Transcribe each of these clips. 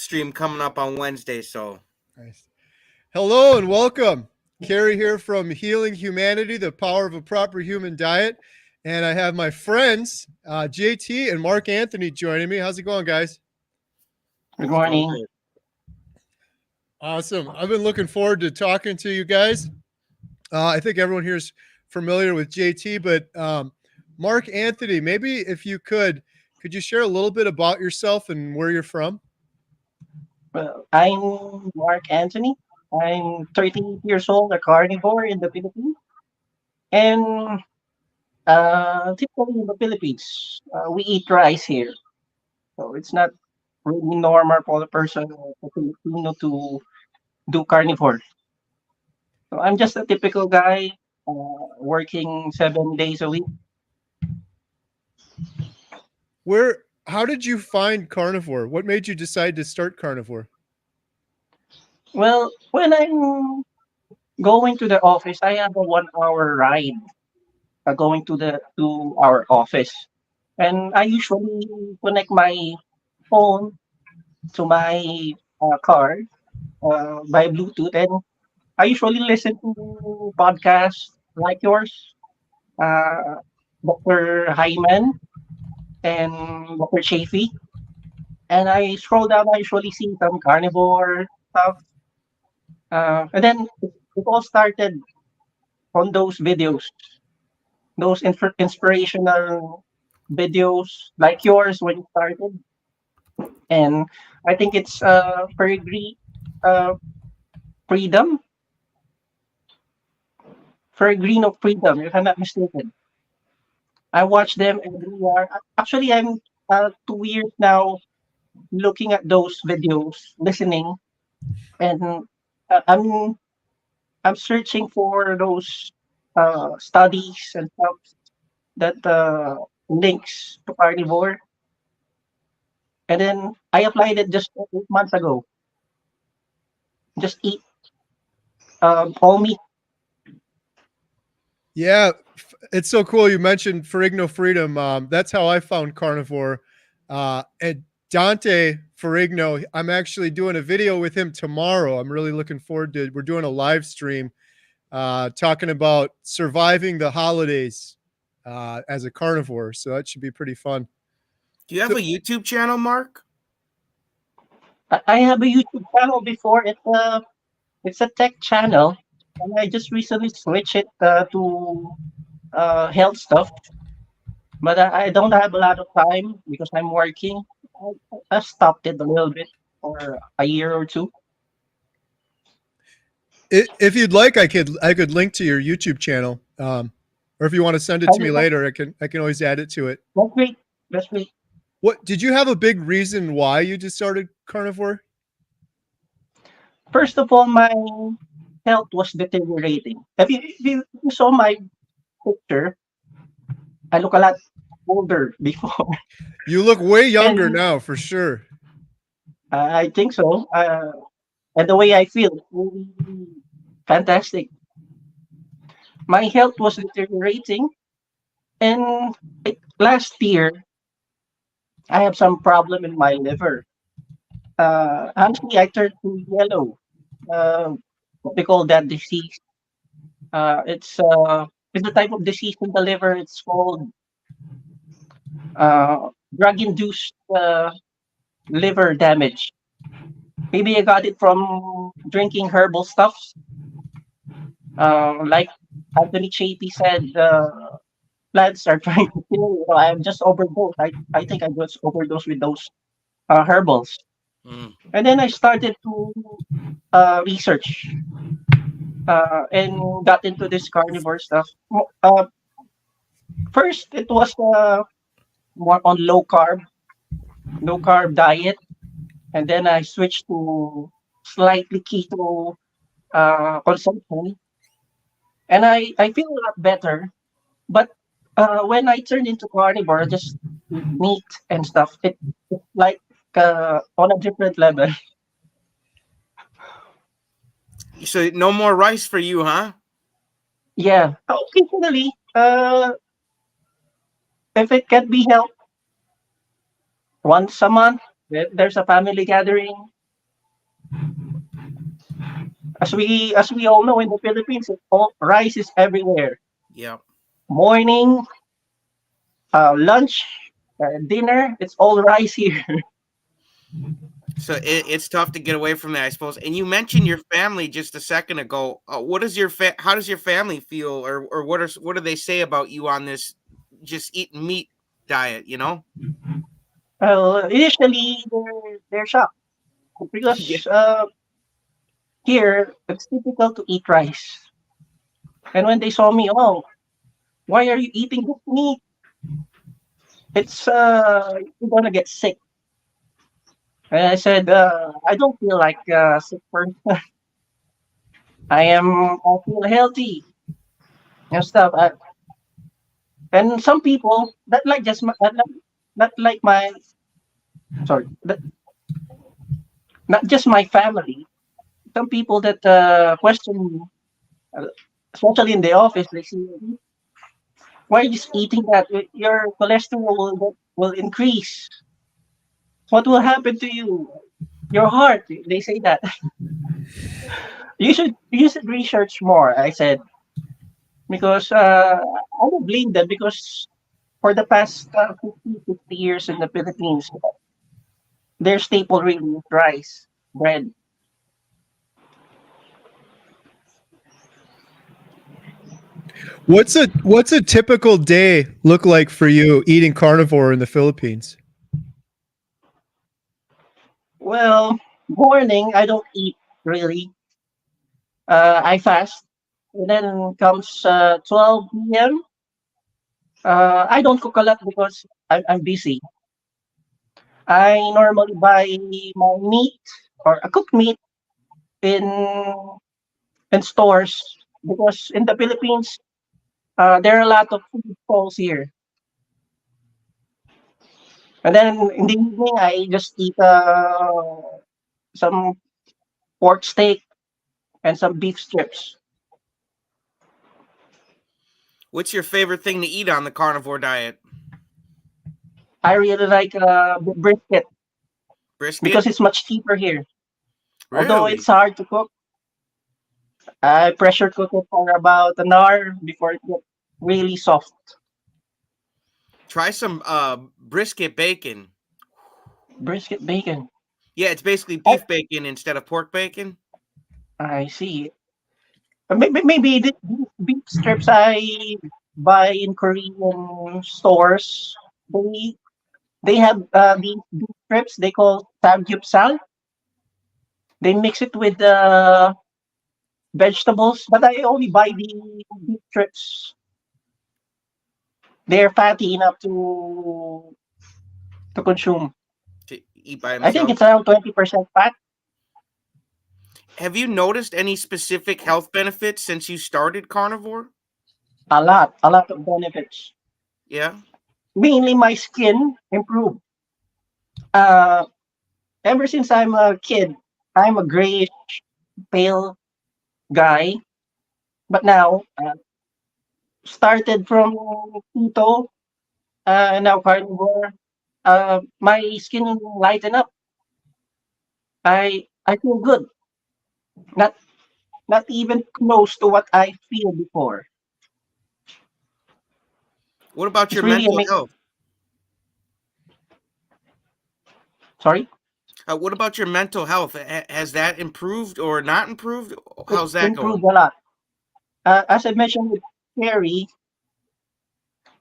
stream coming up on Wednesday. So Nice. Hello and welcome. Kerry here from Healing Humanity, the Power of a Proper Human Diet. And I have my friends, JT and Mark Anthony joining me. How's it going, guys? Good it's going morning. good. Awesome. I've been looking forward to talking to you guys. I think everyone here is familiar with JT, but Mark Anthony, maybe if you could you share a little bit about yourself and where you're from? Well, I'm Mark Anthony. I'm 38 years old, a carnivore in the Philippines. And typically in the Philippines, we eat rice here. So it's not really normal for the person or the Filipino to do carnivore. So I'm just a typical guy working 7 days a week. How did you find carnivore? What made you decide to start carnivore? Well, when I'm going to the office, I have a 1 hour ride going to our office. And I usually connect my phone to my car by Bluetooth, and I usually listen to podcasts like yours, uh, Dr. Hyman and Dr. Chafee. And I scroll down, I usually see some carnivore stuff. And then it all started on those videos, those inspirational videos like yours when you started. And I think it's uh, Freedom, Green of Freedom, if I'm not mistaken. I watch them every year. Actually, I'm 2 years now looking at those videos, listening, and I'm searching for those studies and stuff that links to carnivore, and then I applied it just 8 months ago. Just eat all meat. Yeah, it's so cool. You mentioned Ferrigno Freedom. That's how I found carnivore. And Dante Ferrigno, I'm actually doing a video with him tomorrow. I'm really looking forward to. We're doing a live stream talking about surviving the holidays as a carnivore. So that should be pretty fun. Do you have a YouTube channel, Mark? I have a YouTube channel before. It's a tech channel, and I just recently switched it to health stuff. But I don't have a lot of time because I'm working. I stopped it a little bit for a year or two. If you'd like, I could link to your YouTube channel, or if you want to send it to me later, I can always add it to it. That's great. That's great. What did you have a big reason why you just started carnivore? First of all, my health was deteriorating. If you saw my picture, I look a lot older before. You look way younger And now, for sure. I think so. And the way I feel, really fantastic. My health was deteriorating, and last year I have some problem in my liver. Honestly, I turned to yellow. What they call that disease. It's a type of disease in the liver. It's called drug-induced liver damage. Maybe I got it from drinking herbal stuffs. Like Anthony Chapey said, plants are trying to kill you. I'm just overdosed. I think I just overdosed with those herbals. Mm. And then I started to research and got into this carnivore stuff. First, it was more on low carb diet, and then I switched to slightly keto consumption, and I feel a lot better. But when I turned into carnivore, just meat and stuff, it's like on a different level. So no more rice for you, huh? Yeah, occasionally, if it can be helped once a month, There's a family gathering. As we all know in the Philippines, all, rice is everywhere. Yeah. Morning, lunch, dinner, it's all rice here. So it's tough to get away from that, I suppose. And you mentioned your family just a second ago. What does how does your family feel, or what do they say about you on this just eating meat diet? You know? Initially, they're shocked Yeah. because here it's typical to eat rice. And when they saw me, oh, why are you eating this meat? It's you're gonna get sick. And I said, I don't feel like sick person. I feel healthy and stuff. And some people that like just my, not like my sorry, not just my family. Some people that question me, uh, especially in the office, they say, "Why are you just eating that? Your cholesterol will increase. What will happen to you? Your heart?" They say that. You should research more. I said because I don't blame them because for the past 50 years in the Philippines, their staple really is rice, bread. What's a typical day look like for you eating carnivore in the Philippines? Well, morning I don't eat really. I fast. And then comes 12 p.m. I don't cook a lot because I'm busy. I normally buy my meat or a cooked meat in stores because in the Philippines there are a lot of food stalls here. And then in the evening I just eat some pork steak and some beef strips. What's your favorite thing to eat on the carnivore diet? I really like brisket Brisket? because it's much cheaper here. Although Really? it's hard to cook, I pressure cook it for about an hour before it gets really soft. Try some brisket bacon. Brisket bacon. Yeah, it's basically I, beef bacon instead of pork bacon. I see. Maybe these beef strips I buy in Korean stores, they they have these beef strips they call samgyeopsal. They mix it with vegetables, but I only buy the beef strips. They're fatty enough to consume. To eat by I think himself. it's around 20% fat. Have you noticed any specific health benefits since you started carnivore? A lot of benefits. Yeah. Mainly my skin improved. Uh, Ever since I'm a kid, I'm a grayish, pale guy. But now, started from keto, now carnivore. My skin lighten up. I feel good. Not not even close to what I feel before. What about It's your really mental amazing. health? Sorry, What about your mental health? Has that improved or not improved? How's it's that improved going? a lot. As I mentioned with Kerry,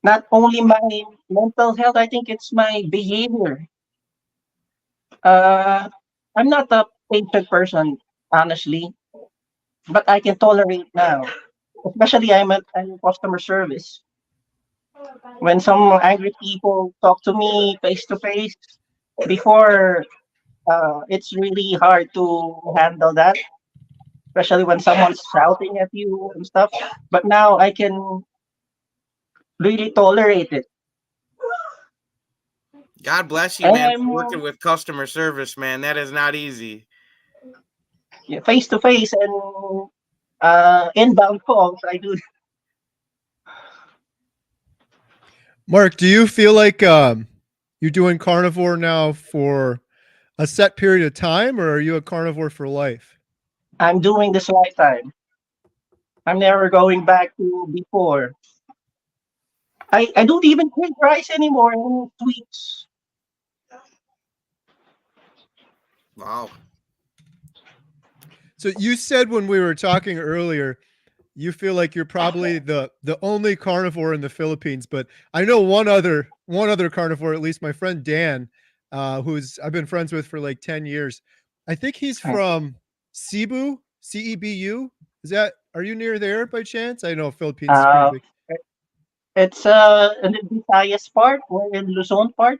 not only my mental health, I think it's my behavior. Uh, I'm not a patient person, honestly, but I can tolerate now. Especially I'm in customer service. When some angry people talk to me face to face, before it's really hard to handle that, especially when someone's shouting at you and stuff. But now I can really tolerate it. God bless you, And man, for working I'm with customer service, man. That is not easy. face to face and inbound calls. I do. Mark, do you feel like you're doing carnivore now for a set period of time, or are you a carnivore for life? I'm doing this lifetime. I'm never going back to before. I don't even drink rice anymore and sweets. Wow. So you said when we were talking earlier, you feel like you're probably the only carnivore in the Philippines, but I know one other carnivore, at least my friend Dan, who's I've been friends with for like 10 years. I think he's from Cebu, Cebu. Is that are you near there by chance? I know Philippines is pretty Uh, big. it's in the Visayas part or in Luzon part.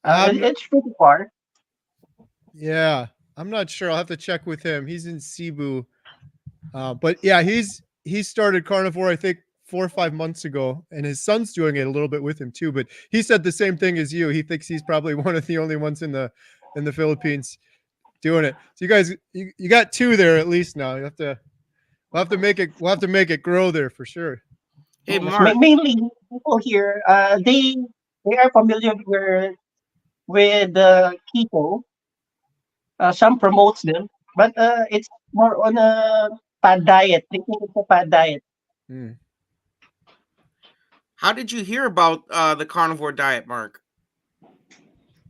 Um It's pretty far. yeah, I'm not sure. I'll have to check with him. He's in Cebu. But yeah, he started carnivore I think 4 or 5 months ago, and his son's doing it a little bit with him too. But he said the same thing as you. He thinks he's probably one of the only ones in the Philippines doing it. So you guys, you got two there at least now. We'll have to make it grow there for sure. Hey, Yes, Mark. mainly people here. They are familiar with keto. Some promotes them, but it's more on a fad diet. They think it's a fad diet. Hmm. How did you hear about the carnivore diet, Mark?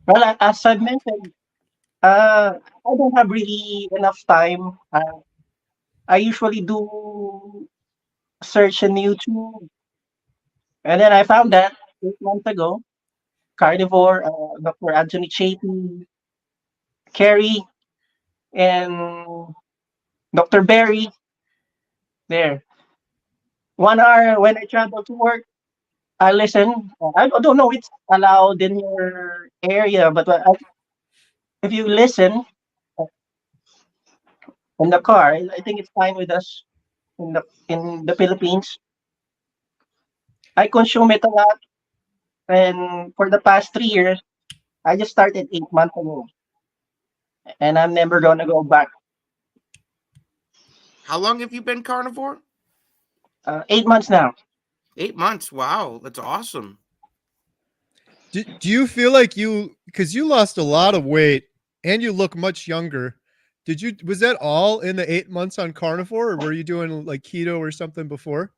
Well, as I mentioned, I don't have really enough time. I usually do search in YouTube, and then I found that 8 months ago, Carnivore, Dr. Anthony Chapin, Kerry, and Dr. Berry. There, 1 hour when I travel to work, I listen. I don't know if it's allowed in your area, but if you listen in the car, I think it's fine with us in the Philippines. I consume it a lot, and for the past 3 years, I just started 8 months ago, and I'm never gonna go back. How long have you been carnivore? 8 months now. 8 months. Wow, that's awesome. Do you feel like because you lost a lot of weight and you look much younger? Was that all in the 8 months on carnivore, or were you doing like keto or something before?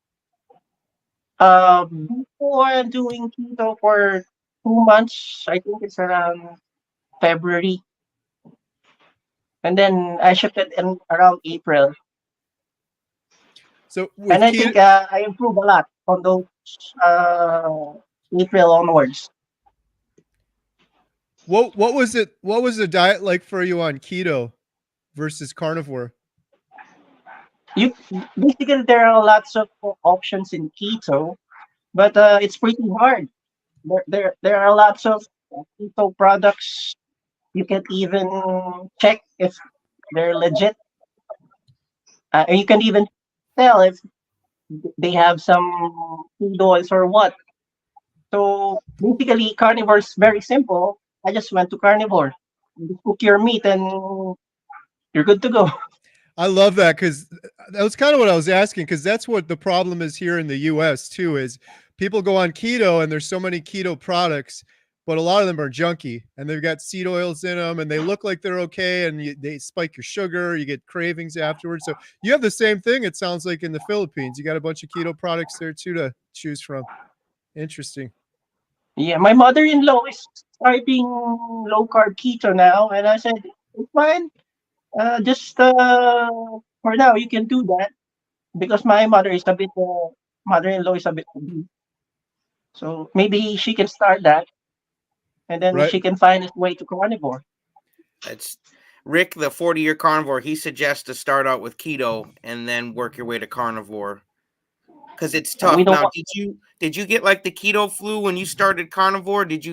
Before doing keto for 2 months, I think it's around February, and then I shifted in around April, So and with I keto, think I improved a lot on those uh, April onwards. what was it? What was the diet like for you on keto versus carnivore? You basically there are lots of options in keto, but it's pretty hard. There are lots of keto products. You can even check if they're legit. You can even tell if they have some food oils or what. So basically, carnivore is very simple. I just went to carnivore. You cook your meat and you're good to go. I love that because that was kind of what I was asking because that's what the problem is here in the U.S. too. Is people go on keto and there's so many keto products, but a lot of them are junky and they've got seed oils in them and they look like they're okay and they spike your sugar. You get cravings afterwards. So you have the same thing. It sounds like in the Philippines, you got a bunch of keto products there too to choose from. Interesting. Yeah, my mother-in-law is starting low carb keto now, and I said it's fine. Just for now, you can do that because my mother-in-law is a bit obese, so maybe she can start that, and then Right. she can find his way to carnivore. That's Rick, the 40-year carnivore. He suggests to start out with keto and then work your way to carnivore because it's We tough. don't Now, want did you get like the keto flu when you started carnivore? Did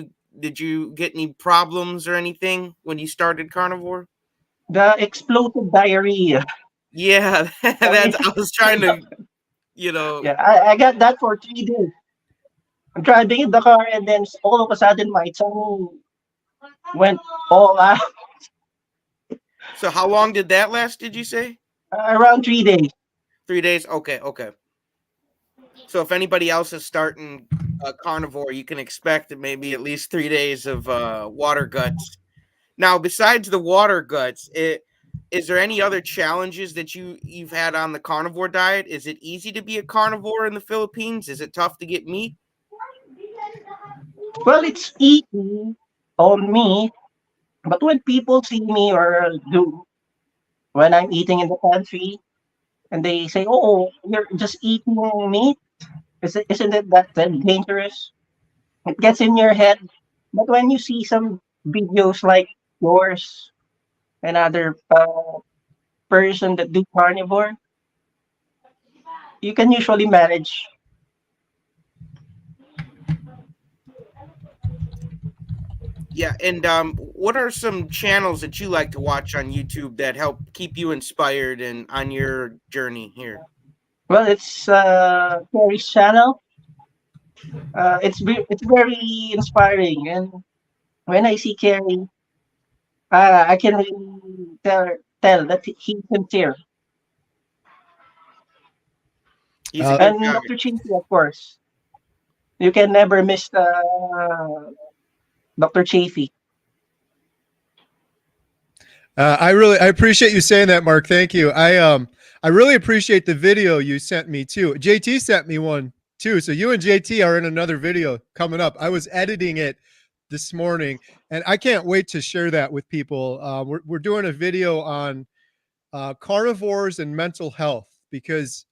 you get any problems or anything when you started carnivore? the explosive diarrhea. Yeah, I mean, that's. I was trying to, you know. yeah, I got that for 3 days. I'm driving in the car, and then all of a sudden, my tongue went all out So how long did that last? Did you say around 3 days. 3 days? Okay, okay. So if anybody else is starting carnivore, you can expect maybe at least 3 days of water guts. Now, besides the water guts, is there any other challenges that you've had on the carnivore diet? Is it easy to be a carnivore in the Philippines? Is it tough to get meat? Well, it's easy on me, but when people see me or do when I'm eating in the pantry and they say, "Oh, you're just eating meat," isn't it that dangerous? It gets in your head. But when you see some videos like yours and other person that do carnivore, you can usually manage. Yeah, and what are some channels that you like to watch on YouTube that help keep you inspired and on your journey here? Well, it's Kerry's channel. It's very inspiring, and when I see Kerry, I can really tell that he's sincere. He's a Uh, good And guy. Dr. Chinky, of course, you can never miss Dr. Chafee. I appreciate you saying that, Mark. Thank you. I really appreciate the video you sent me too. JT sent me one too. So you and JT are in another video coming up. I was editing it this morning, and I can't wait to share that with people. We're doing a video on carnivores and mental health, because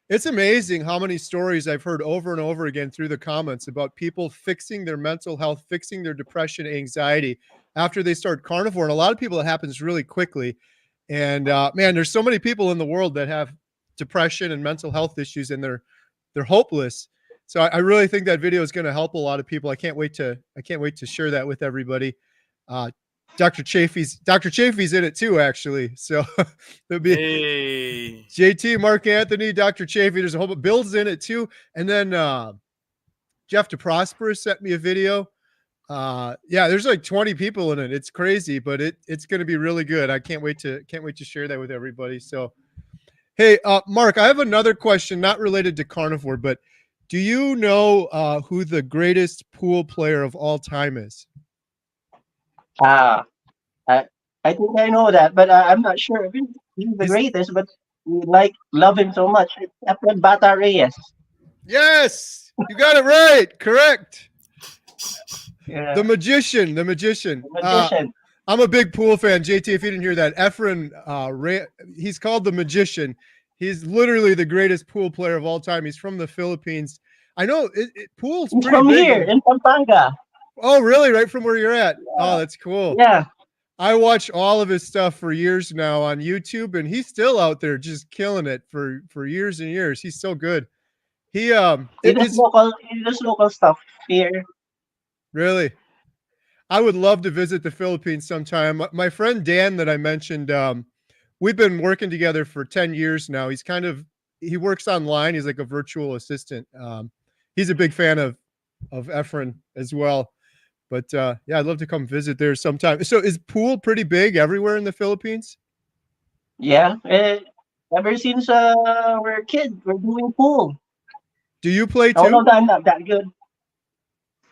it's amazing how many stories I've heard over and over again through the comments about people fixing their mental health, fixing their depression, anxiety after they start carnivore. And a lot of people, it happens really quickly. And man, there's so many people in the world that have depression and mental health issues, and they're hopeless. So I really think that video is going to help a lot of people. I can't wait to share that with everybody. Uh, Dr. Chafee's in it too, actually. So there'll be Hey. JT, Mark Anthony, Dr. Chafee. There's a whole Bill's in it too. And then Jeff DeProsper sent me a video. Yeah, there's like 20 people in it. It's crazy, but it's going to be really good. I can't wait to share that with everybody. So, hey, Mark, I have another question, not related to carnivore, but do you know who the greatest pool player of all time is? Ah, I, I think I know that, but I'm not sure if he's the He's greatest, but we love him so much. It's Efren Bata Reyes. Yes, you got it right. Correct. Yeah, The magician. the magician. I'm a big pool fan, JT. If you didn't hear that, Efren, he's called the magician. He's literally the greatest pool player of all time. He's from the Philippines. I know pool's He's pretty from big. here in Pampanga. Oh, really? Right from where you're at? Oh, that's cool. Yeah, I watch all of his stuff for years now on YouTube, and he's still out there just killing it for years and years. He's so good. He is he does local stuff here. really. I would love to visit the Philippines sometime. My friend Dan that I mentioned, we've been working together for 10 years now. He works online. He's like a virtual assistant. He's a big fan of Efren as well. But yeah, I'd love to come visit there sometime. So is pool pretty big everywhere in the Philippines? Yeah, ever since we're a kid, we're doing pool. Do you play Although too? I'm not that good,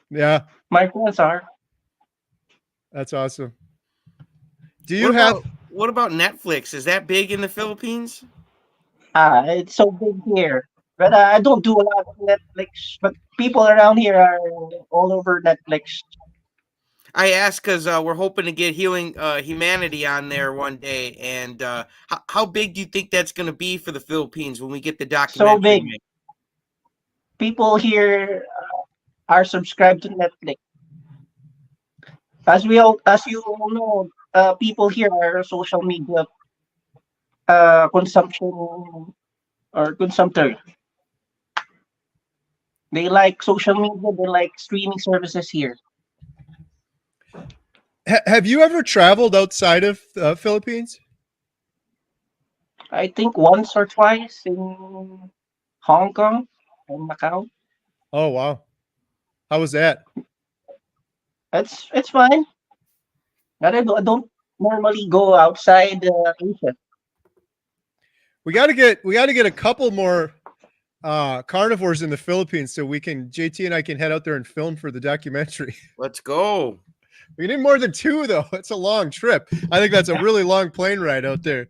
Yeah, my friends are. that's awesome. Do What you have about what about Netflix? Is that big in the Philippines? It's so big here. But I don't do a lot of Netflix. But people around here are all over Netflix. I ask because we're hoping to get Healing Humanity on there one day. And how big do you think that's going to be for the Philippines when we get the So documentary big. made? People here are subscribed to Netflix. As you all know, people here are social media consumption or consumptor. They like social media. They like streaming services here. have you ever traveled outside of Philippines? I think once or twice in Hong Kong and Macau. Oh wow. How was that? It's fine. I don't normally go outside Asia. We got to get a couple more carnivores in the Philippines so JT and I can head out there and film for the documentary. Let's go. We need more than 2 though. It's a long trip. I think that's a really long plane ride out there.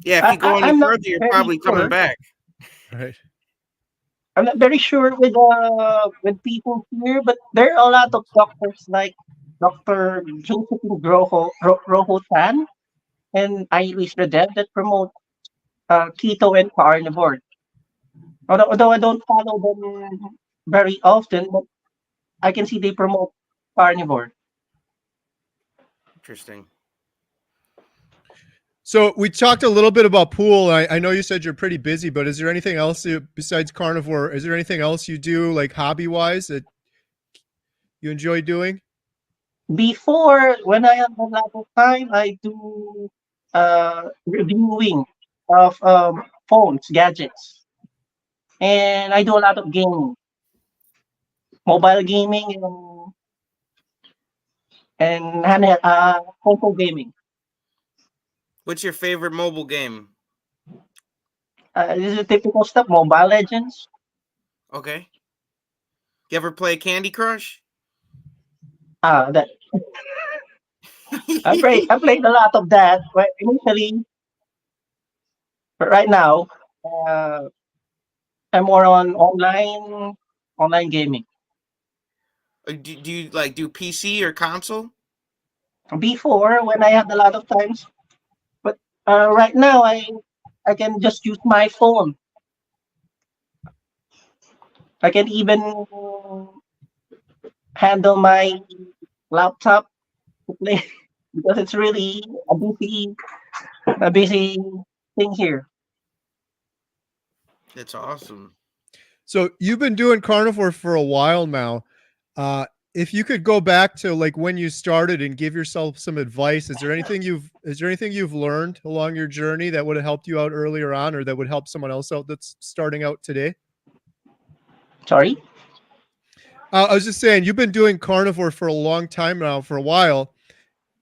Yeah, if you go any I'm not further, you're very probably coming sure. back. Right. I'm not very sure with people here, but there are a lot of doctors like Dr. Josephine Rojo Tan and Iris Redev that promote keto and carnivore. Although I don't follow them very often, but I can see they promote carnivore. Interesting. So we talked a little bit about pool. I know you said you're pretty busy, but is there anything else besides carnivore? Is there anything else you do like hobby wise that you enjoy doing? Before, when I have a lot of time, I do reviewing of phones, gadgets, and I do a lot of gaming, mobile gaming, and handheld console gaming. What's your favorite mobile game? This is the typical stuff. Mobile Legends. Okay. You ever play Candy Crush? That I played a lot of that. But initially, but right now, uh, I'm more on online gaming. Do you like do PC or console? Before, when I had a lot of times, but right now I can just use my phone. I can even handle my laptop to play because it's really a busy thing here. That's awesome. So you've been doing carnivore for a while now. Uh, if you could go back to like when you started and give yourself some advice, is there anything you've learned along your journey that would have helped you out earlier on, or that would help someone else out that's starting out today? Sorry. I was just saying, you've been doing carnivore for a long time now, for a while.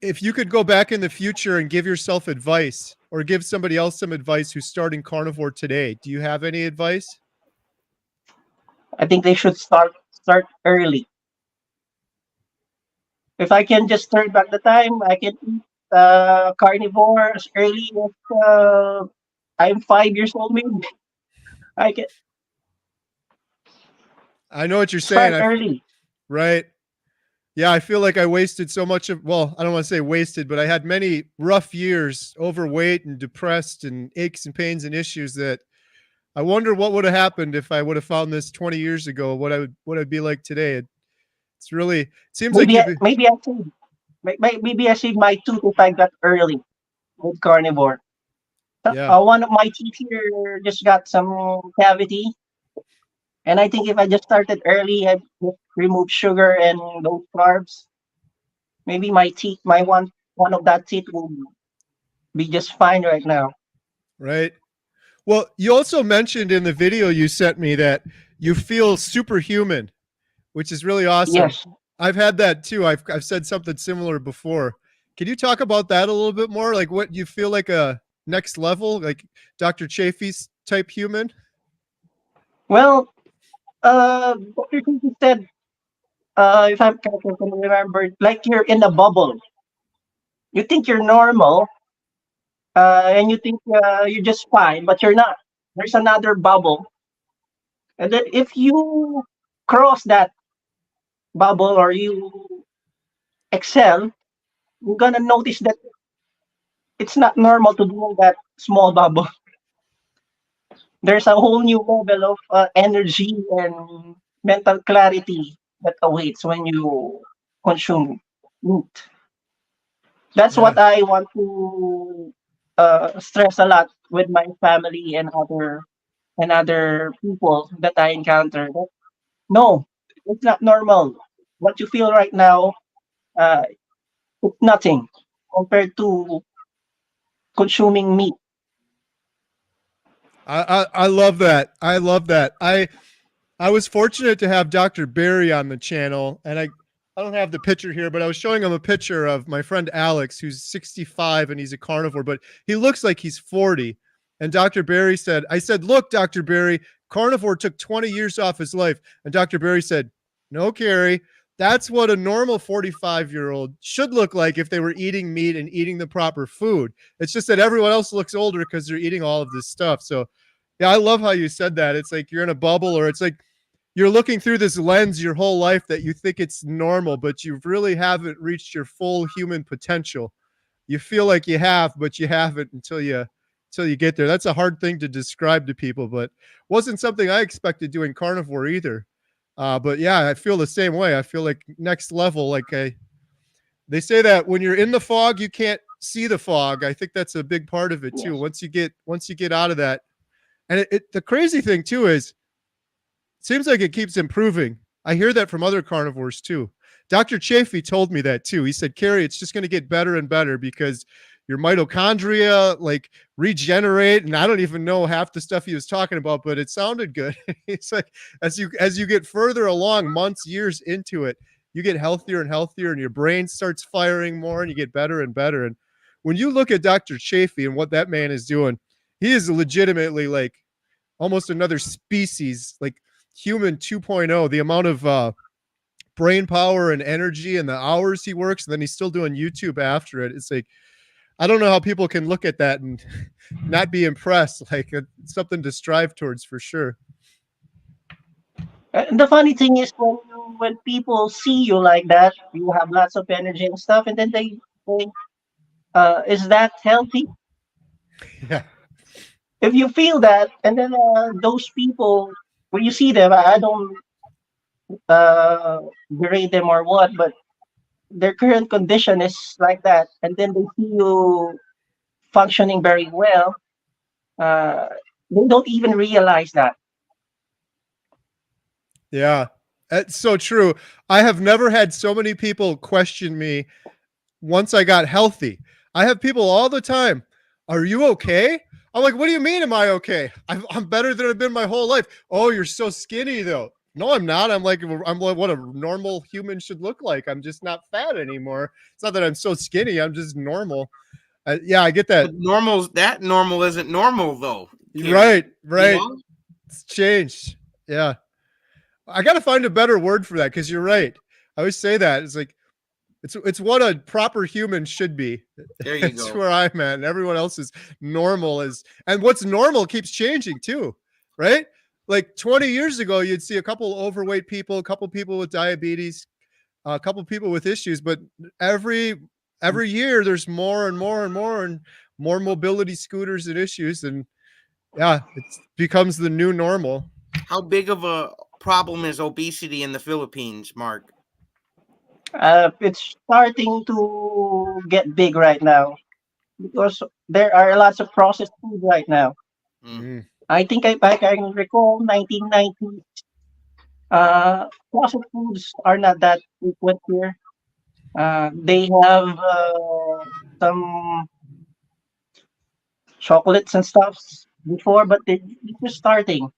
If you could go back in the future and give yourself advice or give somebody else some advice who's starting carnivore today, do you have any advice? I think they should start early. If I can just turn back the time, I can eat carnivore as early as I'm 5 years old. Maybe I can I know what you're saying. start early. Right. Yeah, I feel like I wasted so much of, well, I don't want to say wasted, but I had many rough years, overweight and depressed and aches and pains and issues that I wonder what would have happened if I would have found this 20 years ago, what I'd be like today. It's really, it seems like Maybe you've I- maybe I should maybe I shaved my tooth if I got early with carnivore. yeah, One of my teeth here just got some cavity, and I think if I just started early, I just removed sugar and those carbs, maybe my one of that teeth will be just fine right now. right. Well, you also mentioned in the video you sent me that you feel superhuman, which is really awesome. Yes. I've had that too. I've said something similar before. Can you talk about that a little bit more? Like what you feel like a next level, like Dr. Chafee's type human? Well, Dr. Cookie said, if I can remember, like you're in a bubble. You think you're normal, and you think you're just fine, but you're not. There's another bubble, and then if you cross that bubble or you excel, you're gonna notice that it's not normal to be in that small bubble. There's a whole new level of energy and mental clarity that awaits when you consume meat. That's Yeah. what I want to stress a lot with my family and other people that I encounter. That, no, it's not normal. What you feel right now, uh, it's nothing compared to consuming meat. I love that. I love that. I was fortunate to have Dr. Barry on the channel, and I don't have the picture here, but I was showing him a picture of my friend Alex, who's 65 and he's a carnivore, but he looks like he's 40. And Dr. Barry said, I said, look, Dr. Barry, carnivore took 20 years off his life. And Dr. Barry said, no, Kerry, That's what a normal 45-year-old should look like if they were eating meat and eating the proper food. It's just that everyone else looks older because they're eating all of this stuff. So, yeah, I love how you said that. It's like you're in a bubble, or it's like you're looking through this lens your whole life that you think it's normal, but you really haven't reached your full human potential. You feel like you have, but you haven't until you get there. That's a hard thing to describe to people, but wasn't something I expected doing carnivore either. But yeah, I feel the same way. I feel like next level. They say that when you're in the fog, you can't see the fog. I think that's a big part of it too. Yes. Once you get out of that, and the crazy thing too is, it seems like it keeps improving. I hear that from other carnivores too. Dr. Chafee told me that too. He said, Kerry, it's just going to get better and better because your mitochondria like regenerate. And I don't even know half the stuff he was talking about, but it sounded good. It's like as you get further along, months, years into it, you get healthier and healthier, and your brain starts firing more, and you get better and better. And when you look at Dr. Chafee and what that man is doing, he is legitimately like almost another species, like human 2.0. The amount of brain power and energy and the hours he works, and then he's still doing YouTube after it. It's like, I don't know how people can look at that and not be impressed. Like it's something to strive towards for sure. And the funny thing is when people see you like that, you have lots of energy and stuff, and then they say, "Is that healthy?" Yeah. If you feel that, and then those people, when you see them, I don't berate them or what, but their current condition is like that, and then they see you functioning very well. Uh, they don't even realize that. Yeah. That's so true. I have never had so many people question me once I got healthy. I have people all the time. Are you okay? I'm like, what do you mean? Am I okay? I'm better than I've been my whole life. Oh, you're so skinny though. No, I'm not. I'm like what a normal human should look like. I'm just not fat anymore. It's not that I'm so skinny. I'm just normal. Yeah, I get that. But that normal isn't normal though, Kerry. Right, You right. know? It's changed. Yeah. I got to find a better word for that because you're right. I always say that. It's like it's what a proper human should be. There you That's go. where I'm at. And everyone else is normal and what's normal keeps changing too, right? Like 20 years ago, you'd see a couple overweight people, a couple people with diabetes, a couple people with issues, but every year there's more and more and more and more mobility scooters and issues, and yeah, it becomes the new normal. How big of a problem is obesity in the Philippines, Mark? It's starting to get big right now because there are lots of processed food right now. Mm. Mm. I think I can recall 1990. Processed foods are not that frequent here. They have some chocolates and stuffs before, but they're just starting.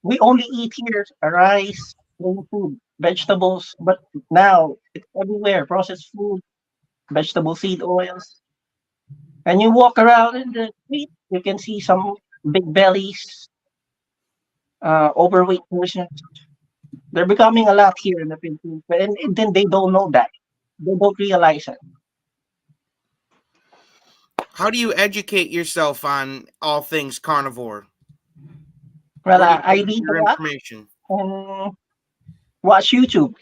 We only eat here rice, plain food, vegetables, but now it's everywhere. Processed food, vegetable seed oils. And you walk around in the street, you can see some big bellies, overweight persons. They're becoming a lot here in the Philippines, and then they don't know that. They don't realize it. How do you educate yourself on all things carnivore? Well, Where do you I get read your a lot information? and watch YouTube.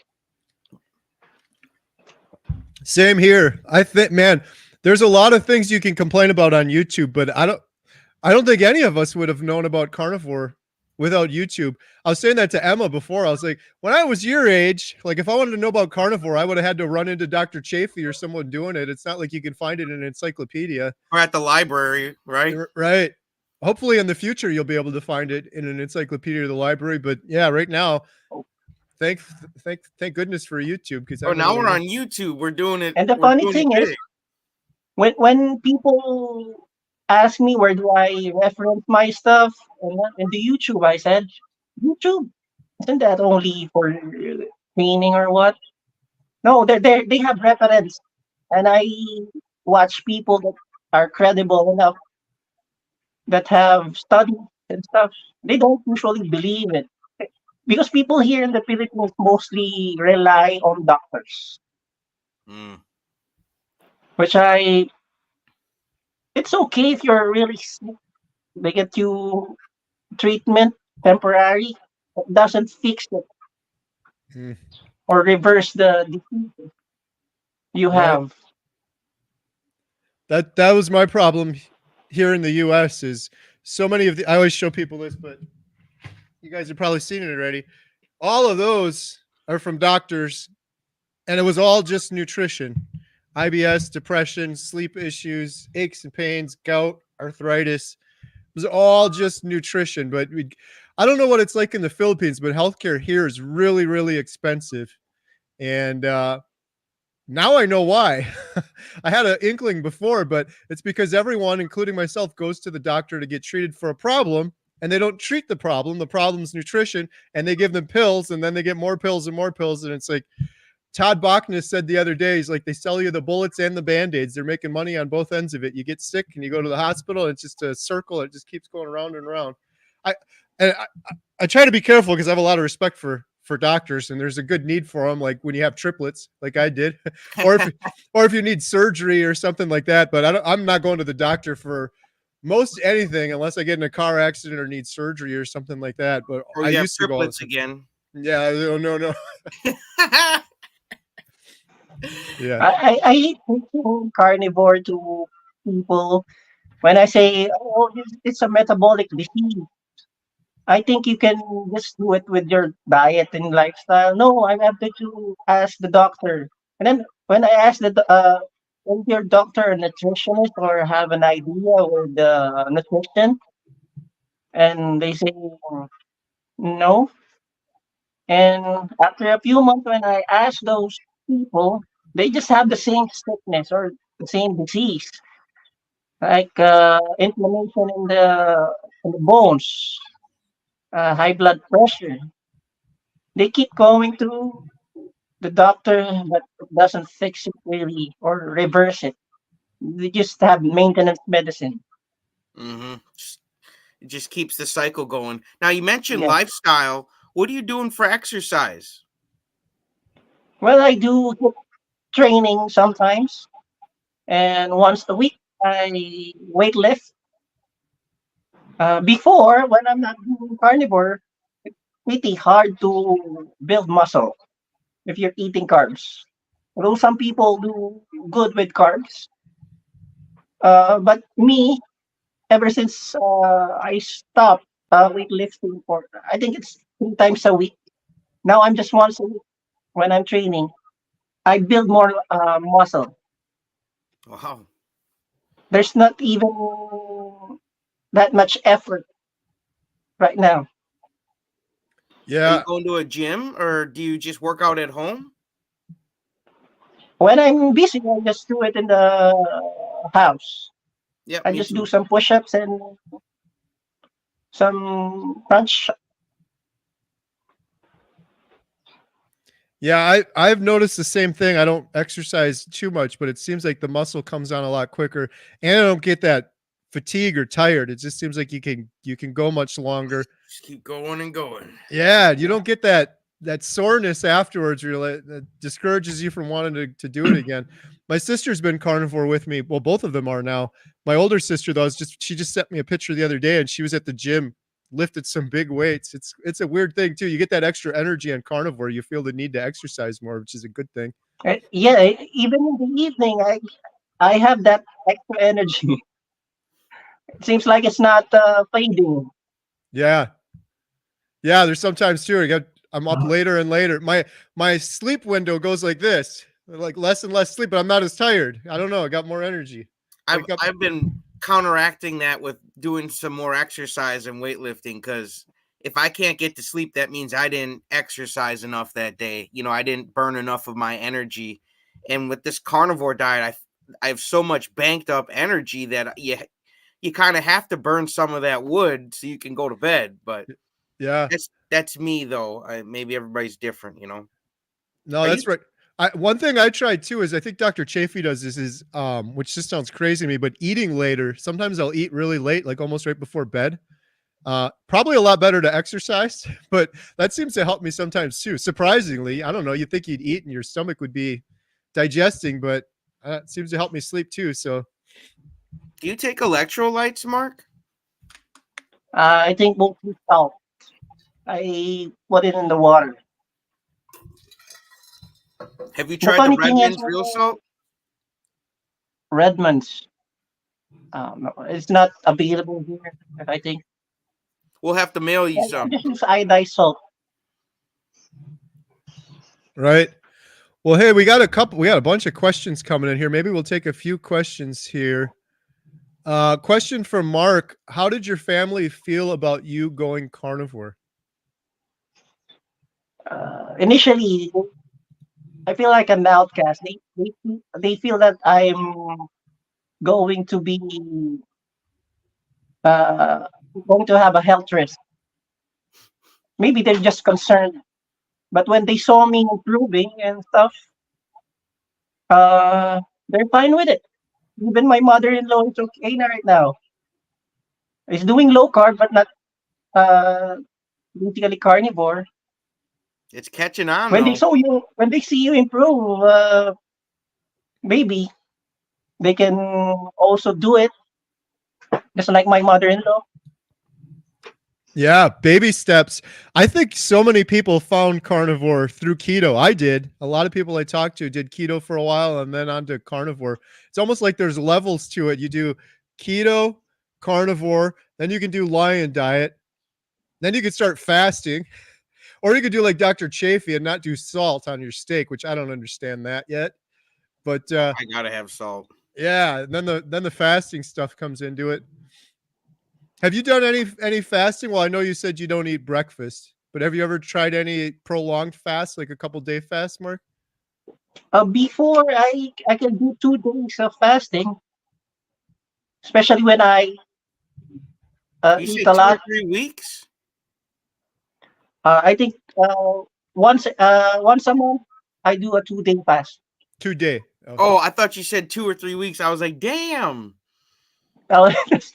Same here. I think, man, there's a lot of things you can complain about on YouTube, but I don't think any of us would have known about carnivore without YouTube. I was saying that to Emma before. I was like, when I was your age, like if I wanted to know about carnivore, I would have had to run into Dr. Chafee or someone doing it. It's not like you can find it in an encyclopedia. Or at the library, right? Right. Hopefully in the future you'll be able to find it in an encyclopedia or the library. But yeah, right now, thank goodness for YouTube because I Oh, now really we're don't on know. YouTube. We're doing it. And the We're funny doing it thing is, big. when people ask me where do I reference my stuff and in the YouTube, I said YouTube. Isn't that only for training or what? No, they have reference, and I watch people that are credible enough that have studied and stuff. They don't usually believe it. because people here in the Philippines mostly rely on doctors, Mm. which I it's okay if you're really sick. They get you treatment temporary. It doesn't fix it Mm. or reverse the disease you Right. have. That was my problem here in the US is so many of the I always show people this, but you guys have probably seen it already. All of those are from doctors, and it was all just nutrition. IBS, depression, sleep issues, aches and pains, gout, arthritis. It was all just nutrition. But I don't know what it's like in the Philippines, but healthcare here is really, really expensive. And now I know why. I had an inkling before, but it's because everyone, including myself, goes to the doctor to get treated for a problem, and they don't treat the problem. The problem's nutrition, and they give them pills, and then they get more pills and more pills, and it's like Todd Bachner said the other day, he's like, they sell you the bullets and the band-aids. They're making money on both ends of it. You get sick and you go to the hospital, and it's just a circle. It just keeps going around and around. I and I try to be careful because I have a lot of respect for doctors, and there's a good need for them, like when you have triplets, like I did, or if you need surgery or something like that. But I'm not going to the doctor for most anything unless I get in a car accident or need surgery or something like that. But Or I you have used to go all the triplets time. again. Yeah, no. Yeah. I hate teaching carnivore to people when I say, oh, it's a metabolic disease. I think you can just do it with your diet and lifestyle. No, I have to ask the doctor. And then when I ask when your doctor a nutritionist or have an idea with the nutrition, and they say no. And after a few months, when I ask those people, they just have the same sickness or the same disease, like inflammation in the bones, high blood pressure. They keep going to the doctor, but it doesn't fix it really or reverse it. They just have maintenance medicine. Mm-hmm. It just keeps the cycle going. Now you mentioned Yes. lifestyle. What are you doing for exercise? Well, I do hip training sometimes, and once a week I weight lift. Before, when I'm not doing carnivore, pretty hard to build muscle if you're eating carbs. Although some people do good with carbs, but me, ever since I stopped weightlifting for, I think it's 3 times a week. Now I'm just once a week when I'm training. I build more muscle. Wow. There's not even that much effort right now. Are you Yeah. going to a gym or do you just work out at home? When I'm busy, I just do it in the house. Yep, I me just do too. some push-ups and some crunch. Yeah, I've noticed the same thing. I don't exercise too much, but it seems like the muscle comes on a lot quicker, and I don't get that fatigue or tired. It just seems like you can go much longer. Just keep going and going. Yeah, you don't get that soreness afterwards. Really, that discourages you from wanting to do it again. My sister's been carnivore with me. Well, both of them are now. My older sister though is just she just sent me a picture the other day, and she was at the gym, lifted some big weights. It's a weird thing too. You get that extra energy on carnivore. You feel the need to exercise more, which is a good thing. Yeah, even in the evening, I have that extra energy. It seems like it's not fading. Yeah, yeah. There's sometimes too. I'm up later and later. My sleep window goes like this, like less and less sleep, but I'm not as tired. I don't know. I got more energy. I've Wake up. I've been counteracting that with doing some more exercise and weightlifting because if I can't get to sleep, that means I didn't exercise enough that day. I didn't burn enough of my energy. And with this carnivore diet, I have so much banked up energy that you kind of have to burn some of that wood so you can go to bed. But Yeah. that's me though. Maybe everybody's different. No, Are you that's right. One thing I tried too is I think Dr. Chafee does this is which just sounds crazy to me, but eating later. Sometimes I'll eat really late, like almost right before bed. Probably a lot better to exercise, but that seems to help me sometimes too. Surprisingly, I don't know. You'd think you'd eat and your stomach would be digesting, but it seems to help me sleep too. So Do you take electrolytes, Mark? I think mostly salt. I put it in the water. Have you The tried the funny thing is, Redmond's real salt? Redmond's, it's not available here. I think We'll have to mail you I some. just use iodized salt. right. Well, hey, we got a bunch of questions coming in here. Maybe we'll take a few questions here. Question from Mark: how did your family feel about you going carnivore? Initially, I feel like an outcast. They feel that I'm going to be uh, going to have a health risk. Maybe they're just concerned. But when they saw me improving and stuff, they're fine with it. Even my mother-in-law is okay na right now. Is doing low carb, but not uh, basically carnivore. It's catching on When they though. saw you, when they see you improve, maybe they can also do it, just like my mother-in-law. Yeah, baby steps. I think so many people found carnivore through keto. I did. A lot of people I talked to did keto for a while and then onto carnivore. It's almost like there's levels to it. You do keto, carnivore, then you can do lion diet, then you can start fasting, or you could do like Dr. Chafee and not do salt on your steak, which I don't understand that yet. But I gotta have salt. yeah, and then the fasting stuff comes into it. Have you done any fasting? Well, I know you said you don't eat breakfast, but have you ever tried any prolonged fast, like a couple day fast, Mark? Before I can do 2 days of fasting, especially when I You eat said a two or lot. 3 weeks? I think once a month I do a 2 day fast. 2 day. Oh. Oh, I thought you said 2 or 3 weeks. I was like, damn. it's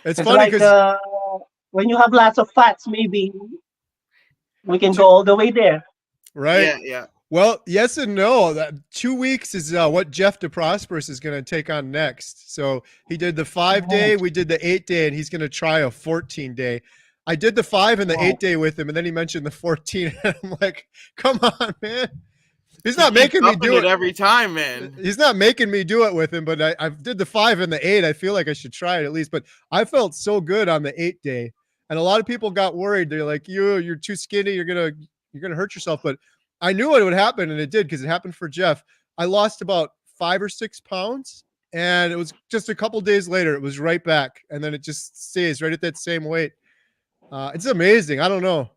It's funny like because when you have lots of fats, maybe we can go Two- all the way there. right. Yeah. Well, yes and no. That 2 weeks is what Jeff DeProsperous is going to take on next. So he did the 5 day, we did the 8 day, and he's going to try a 14 day. I did the 5 and the Wow. 8 day with him, and then he mentioned the 14. And I'm like, come on, man. He's He not keeps making me upping do it it. every time, man. He's not making me do it with him, but I did the 5 and the 8. I feel like I should try it at least. But I felt so good on the 8 day, and a lot of people got worried. They're like, "You're too skinny. You're gonna hurt yourself." But I knew it would happen, and it did because it happened for Jeff. I lost about 5 or 6 pounds, and it was just a couple days later. It was right back, and then it just stays right at that same weight. It's amazing. I don't know.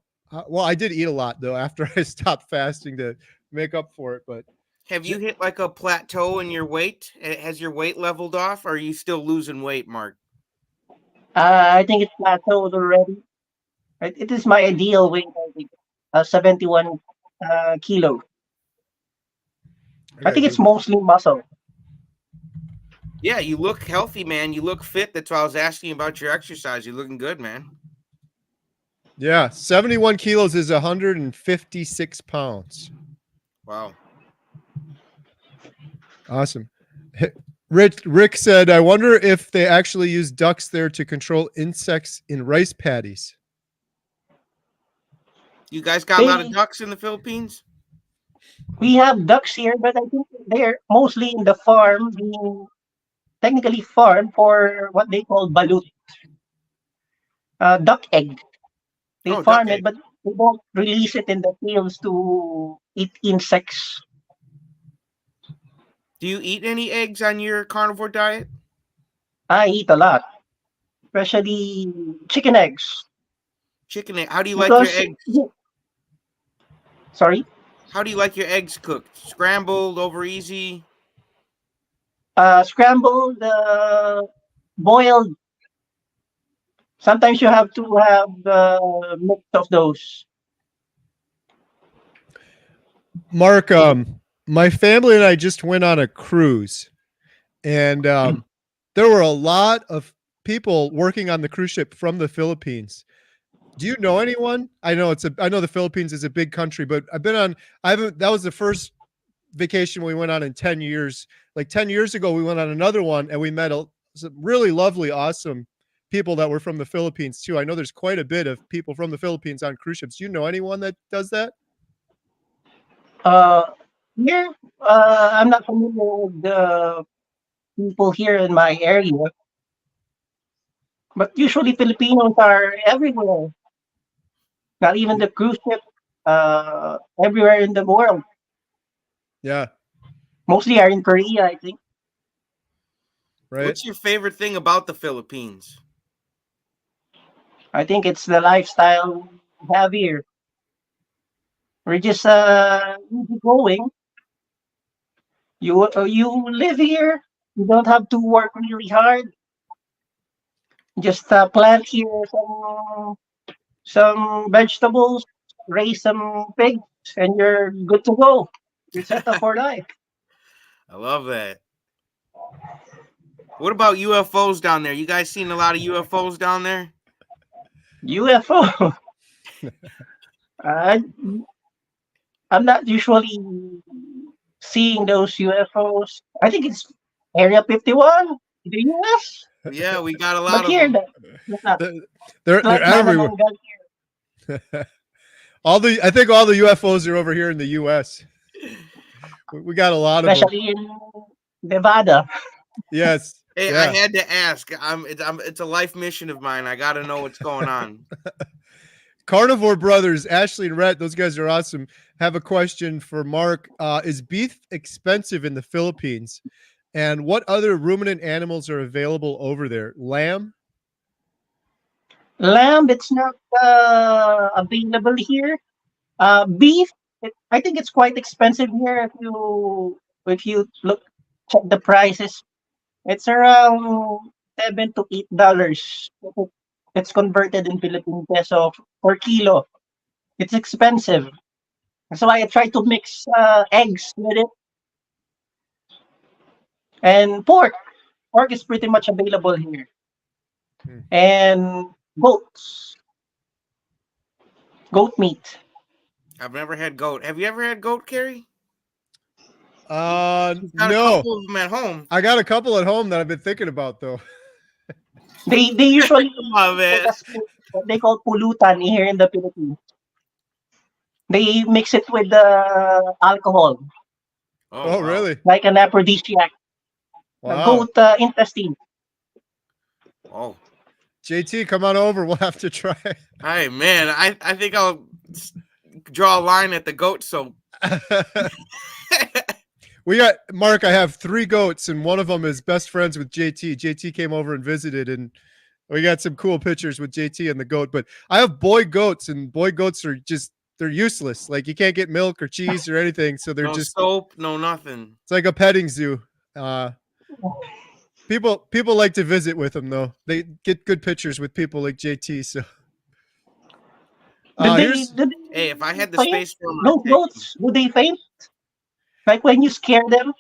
Well, I did eat a lot though after I stopped fasting to make up for it, but. Have you hit like a plateau in your weight? Has your weight leveled off? Or are you still losing weight, Mark? I think it's plateaued already. Right? It is my ideal weight, I think, 71 kilo. I think it's mostly muscle. Yeah, you look healthy, man. You look fit. That's why I was asking about your exercise. You're looking good, man. Yeah, 71 kilos is 156 pounds. Wow. Awesome. Rick said, I wonder if they actually use ducks there to control insects in rice paddies. You guys got a lot of ducks in the Philippines? We have ducks here, but I think they're mostly in the farm, being technically farmed for what they call balut, duck egg. They Oh, duck farm egg. it, but they don't release it in the fields to eat insects. Do you eat any eggs on your carnivore diet? I eat a lot, especially chicken eggs. Chicken egg. How do you like your Because, eggs? sorry, How do you like your eggs cooked? Scrambled, over easy? scrambled, boiled. Sometimes you have to have a mix of those. Mark, my family and I just went on a cruise, and there were a lot of people working on the cruise ship from the Philippines. Do you know anyone? I know the Philippines is a big country, but I haven't that was the first vacation we went on in 10 years. Like 10 years ago we went on another one and we met some really lovely, awesome people that were from the Philippines too. I know there's quite a bit of people from the Philippines on cruise ships. Do you know anyone that does that? Uh, Here, I'm not familiar with the people here in my area, but usually Filipinos are everywhere. Not even the cruise ship. Everywhere in the world. Yeah, Mostly are in Korea, I think. right. What's your favorite thing about the Philippines? I think it's the lifestyle we have here. We're just easy going. You live here. You don't have to work really hard. Just plant here some vegetables, raise some pigs, and you're good to go. You're set up for life. I love that. What about UFOs down there? You guys seen a lot of UFOs down there? UFO. I, I'm not usually seeing those UFOs. I think it's Area 51 in the US. Yeah, we got a But lot of here, them. that's not. They're It's they're like everywhere. Manamanggal here. I think all the UFOs are over here in the US. We got a lot of them. Especially in Nevada. Yes. Hey, I Yeah. had to ask. It's a life mission of mine. I got to know what's going on. Carnivore Brothers, Ashley and Rhett, those guys are awesome. Have a question for Mark. Is beef expensive in the Philippines? And what other ruminant animals are available over there? Lamb? Lamb, it's not available here. Beef, I think it's quite expensive here if you check the prices. It's around $7 to $8. It's converted in Philippine peso per kilo. It's expensive. That's why I try to mix eggs with it. And pork. Pork is pretty much available here. Hmm. And goats. Goat meat. I've never had goat. Have you ever had goat, Kerry? Got a No. couple of them at home. I got a couple at home that I've been thinking about though. They usually Love make it. us what they call pulutan here in the Philippines. They mix it with alcohol, Oh, wow. really? like an aphrodisiac. Wow. Goat intestine. Oh, JT, come on over. We'll have to try. hey man, I think I'll draw a line at the goat soap. We got Mark. I have 3 goats, and one of them is best friends with JT. JT came over and visited, and we got some cool pictures with JT and the goat. But I have boy goats, and boy goats are they're useless. Like you can't get milk or cheese or anything, so they're No just soap, no nothing. it's like a petting zoo. People like to visit with them though. They get good pictures with people like JT. So Do they, here's do Hey, if I had the they faint? space for them, Those I'd take goats, do they faint? Like when you scare them?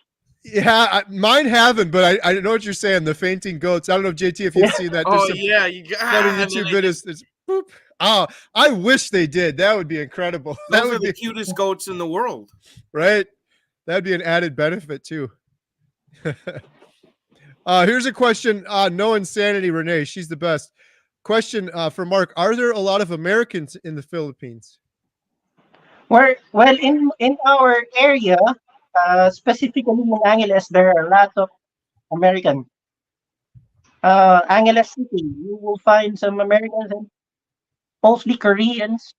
mine haven't, but I know what you're saying. The fainting goats. I don't know, JT, if you've Yeah. seen that. them. There's Oh some yeah, you got. funny And then YouTube they videos. There's boop. Oh, I wish they did. That would be incredible. That those are would the be cutest goats in the world. right. That'd be an added benefit too. Here's a question. No insanity, Renee. She's the best. Question for Mark: are there a lot of Americans in the Philippines? Well, in our area, specifically in Angeles, there are a lot of American. Angeles City, you will find some Americans and mostly Koreans.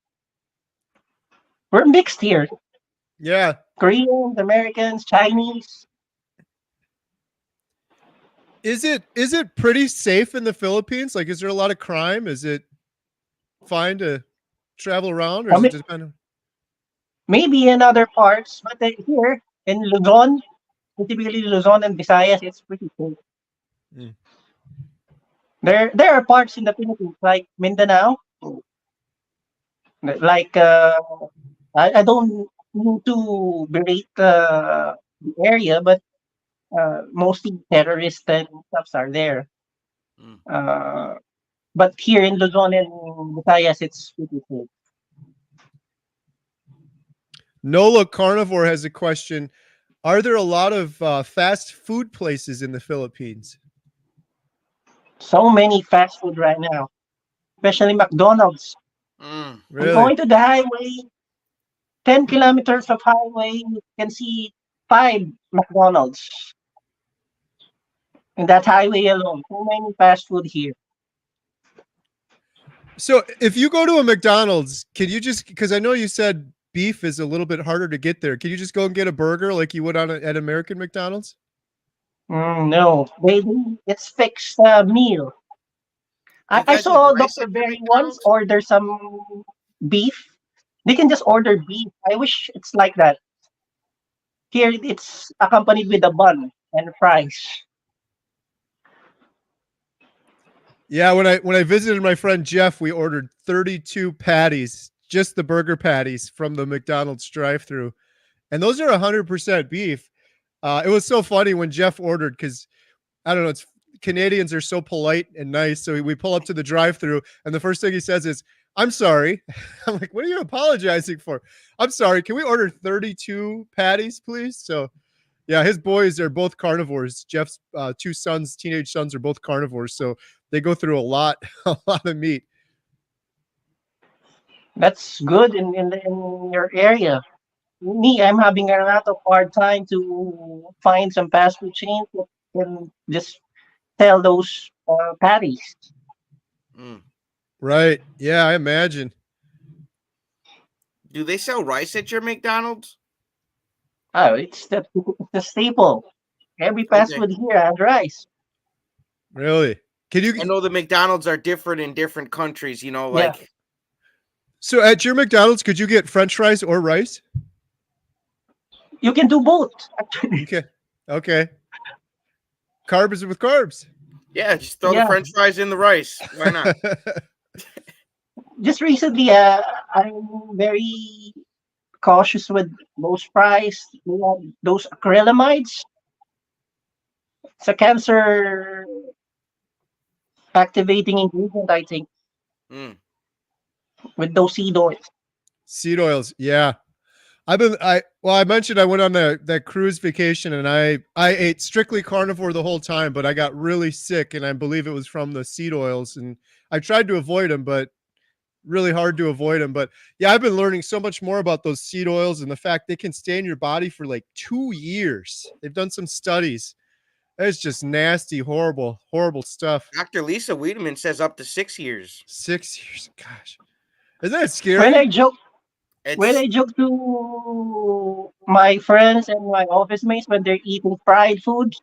We're mixed here. Yeah. Koreans, Americans, Chinese. Is it pretty safe in the Philippines? Like, is there a lot of crime? Is it fine to travel around, or I is it mean, just kind of maybe in other parts, but here in Luzon, specifically Luzon and Visayas, it's pretty safe. Mm. There are parts in the Philippines like Mindanao, like I don't mean to berate the area, but mostly terrorists and stuffs are there. Mm. Uh, but here in Luzon and Visayas, it's pretty safe. Nola Carnivore has a question. Are there a lot of fast food places in the Philippines? So many fast food right now, especially McDonald's. Mm. I'm Really? going to the highway, 10 kilometers of highway, you can see 5 McDonald's in that highway alone. So many fast food here. So if you go to a McDonald's, can you just, because I know you said beef is a little bit harder to get there. Can you just go and get a burger like you would at American McDonald's? No, it's fixed meal. Do you I guys have saw rice Dr. at your Berry once McDonald's? order some beef. They can just order beef. I wish it's like that. Here it's accompanied with a bun and fries. Yeah, when I visited my friend Jeff, we ordered 32 patties, just the burger patties from the McDonald's drive-through, and those are 100% beef. It was so funny when Jeff ordered because I don't know, it's Canadians are so polite and nice. So we pull up to the drive-through, and the first thing he says is, "I'm sorry." I'm like, "What are you apologizing for?" "I'm sorry. Can we order 32 patties, please?" So yeah, his boys are both carnivores. Jeff's two sons, teenage sons, are both carnivores, so they go through a lot, a lot of meat. That's good in your area. Me, I'm having a lot of hard time to find some fast food chains that can just sell those patties. Mm. Right? Yeah, I imagine. Do they sell rice at your McDonald's? Oh, it's the staple. Every fast Okay. food here has rice. Really? Can you? I know the McDonald's are different in different countries, you know, Yeah, like So at your McDonald's, could you get French fries or rice? you can do both. Actually, Okay. Okay. Carbs with carbs. yeah, just throw the yeah. french fries in the rice. Why not? Just recently, I'm very cautious with those fries. You know, those acrylamides. It's a cancer activating ingredient, I think, Mm. with those seed oils. Seed oils. Yeah. I mentioned I went on that cruise vacation and I ate strictly carnivore the whole time, but I got really sick and I believe it was from the seed oils and I tried to avoid them, but really hard to avoid them. But yeah, I've been learning so much more about those seed oils and the fact they can stay in your body for like 2 years. They've done some studies. It's just nasty, horrible, horrible stuff. Dr. Lisa Wiedemann says up to 6 years. 6 years. Gosh. Isn't that When scary? I joke, when It's I joke to my friends and my office mates when they're eating fried food,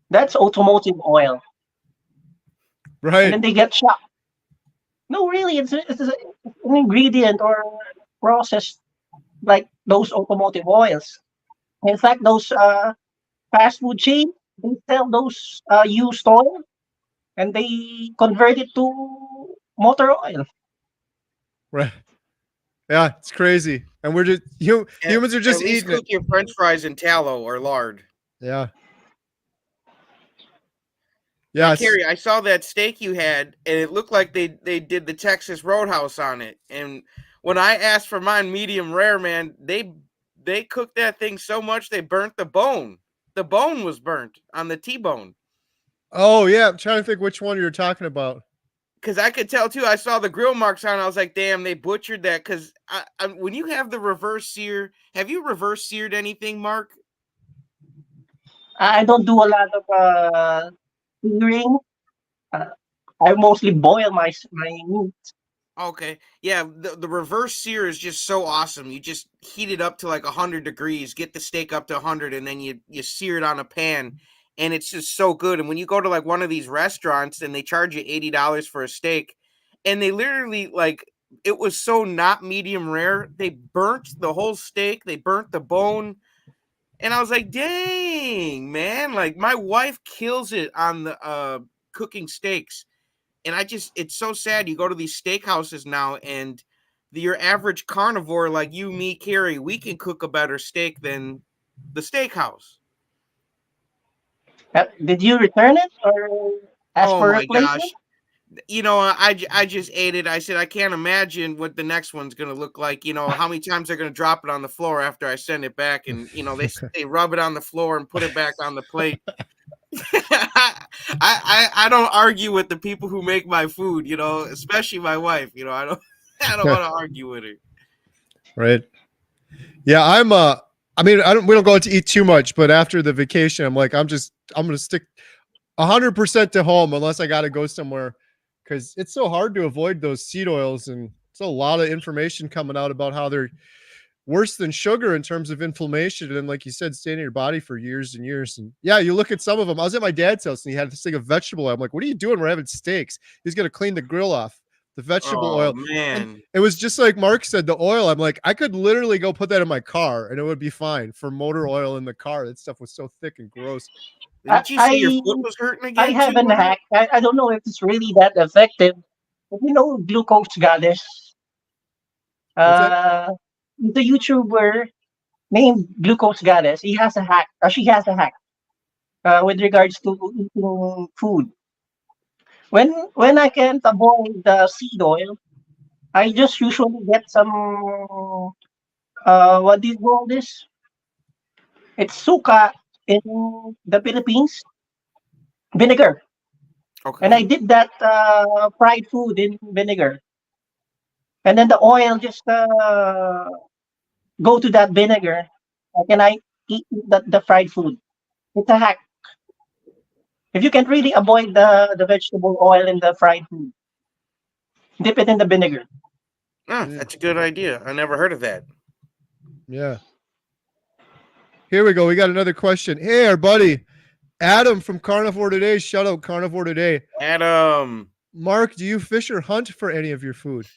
that's automotive oil, and Right. then they get shocked. No, really, an ingredient or process like those automotive oils. In fact, those fast food chain they sell those used oil and they convert it to motor oil. Right. Yeah, it's crazy. And we're just at, humans are at just least eating it. cook your french fries in tallow or lard. Yeah. Now, Yes. Kerry, I saw that steak you had, and it looked like they did the Texas Roadhouse on it. And when I asked for mine medium rare, man, they cooked that thing so much they burnt the bone. The bone was burnt on the T-bone. Oh yeah, I'm trying to think which one you're talking about. Because I could tell too. I saw the grill marks on it. I was like, damn, they butchered that. Because when you have the reverse sear, have you reverse seared anything, Mark? I don't do a lot of searing. Uh, I mostly boil my meat. Okay. Yeah, the reverse sear is just so awesome. You just heat it up to like 100 degrees, get the steak up to 100, and then you sear it on a pan, and it's just so good. And when you go to like one of these restaurants and they charge you $80 for a steak, and they literally like it was so not medium rare, they burnt the whole steak, they burnt the bone, and I was like, "Dang, man, like my wife kills it on the cooking steaks." And it's so sad. You go to these steakhouses now, and your average carnivore like you, me, Kerry, we can cook a better steak than the steakhouse. Did you return it or? Ask Oh for my replacement. gosh. I just ate it. I said I can't imagine what the next one's gonna look like. How many times they're gonna drop it on the floor after I send it back, and they rub it on the floor and put it back on the plate. I don't argue with the people who make my food. Especially my wife. I don't I don't want to argue with her. Right. Yeah, I mean, we don't go out to eat too much, but after the vacation, I'm like, I'm gonna stick 100% to home unless I got to go somewhere, because it's so hard to avoid those seed oils, and it's a lot of information coming out about how they're worse than sugar in terms of inflammation, and like you said, staying in your body for years and years. And yeah, you look at some of them. I was at my dad's house and he had this thing of vegetable oil. I'm like, what are you doing? We're having steaks. He's gonna clean the grill off, the vegetable Oh oil. And man. it was just like Mark said, the oil. I'm like, I could literally go put that in my car and it would be fine for motor oil in the car. That stuff was so thick and gross. Didn't you say your foot was hurting I again have too, an Mark? hack. I don't know if it's really that effective. But glucose goddess. What's that? The YouTuber named Glucose Goddess. He has a hack. She has a hack. With regards to eating food. When I can't avoid the seed oil, I just usually get some what do you call this? It's suka in the Philippines, vinegar. And I Okay. did that fried food in vinegar. And then the oil just go to that vinegar. And I eat the fried food. It's a hack. If you can really avoid the vegetable oil in the fried food, dip it in the vinegar. Yeah. That's a good idea. I never heard of that. Yeah. Here we go. We got another question. Hey, our buddy Adam from Carnivore Today. Shout out Carnivore Today. Adam. Mark, do you fish or hunt for any of your food?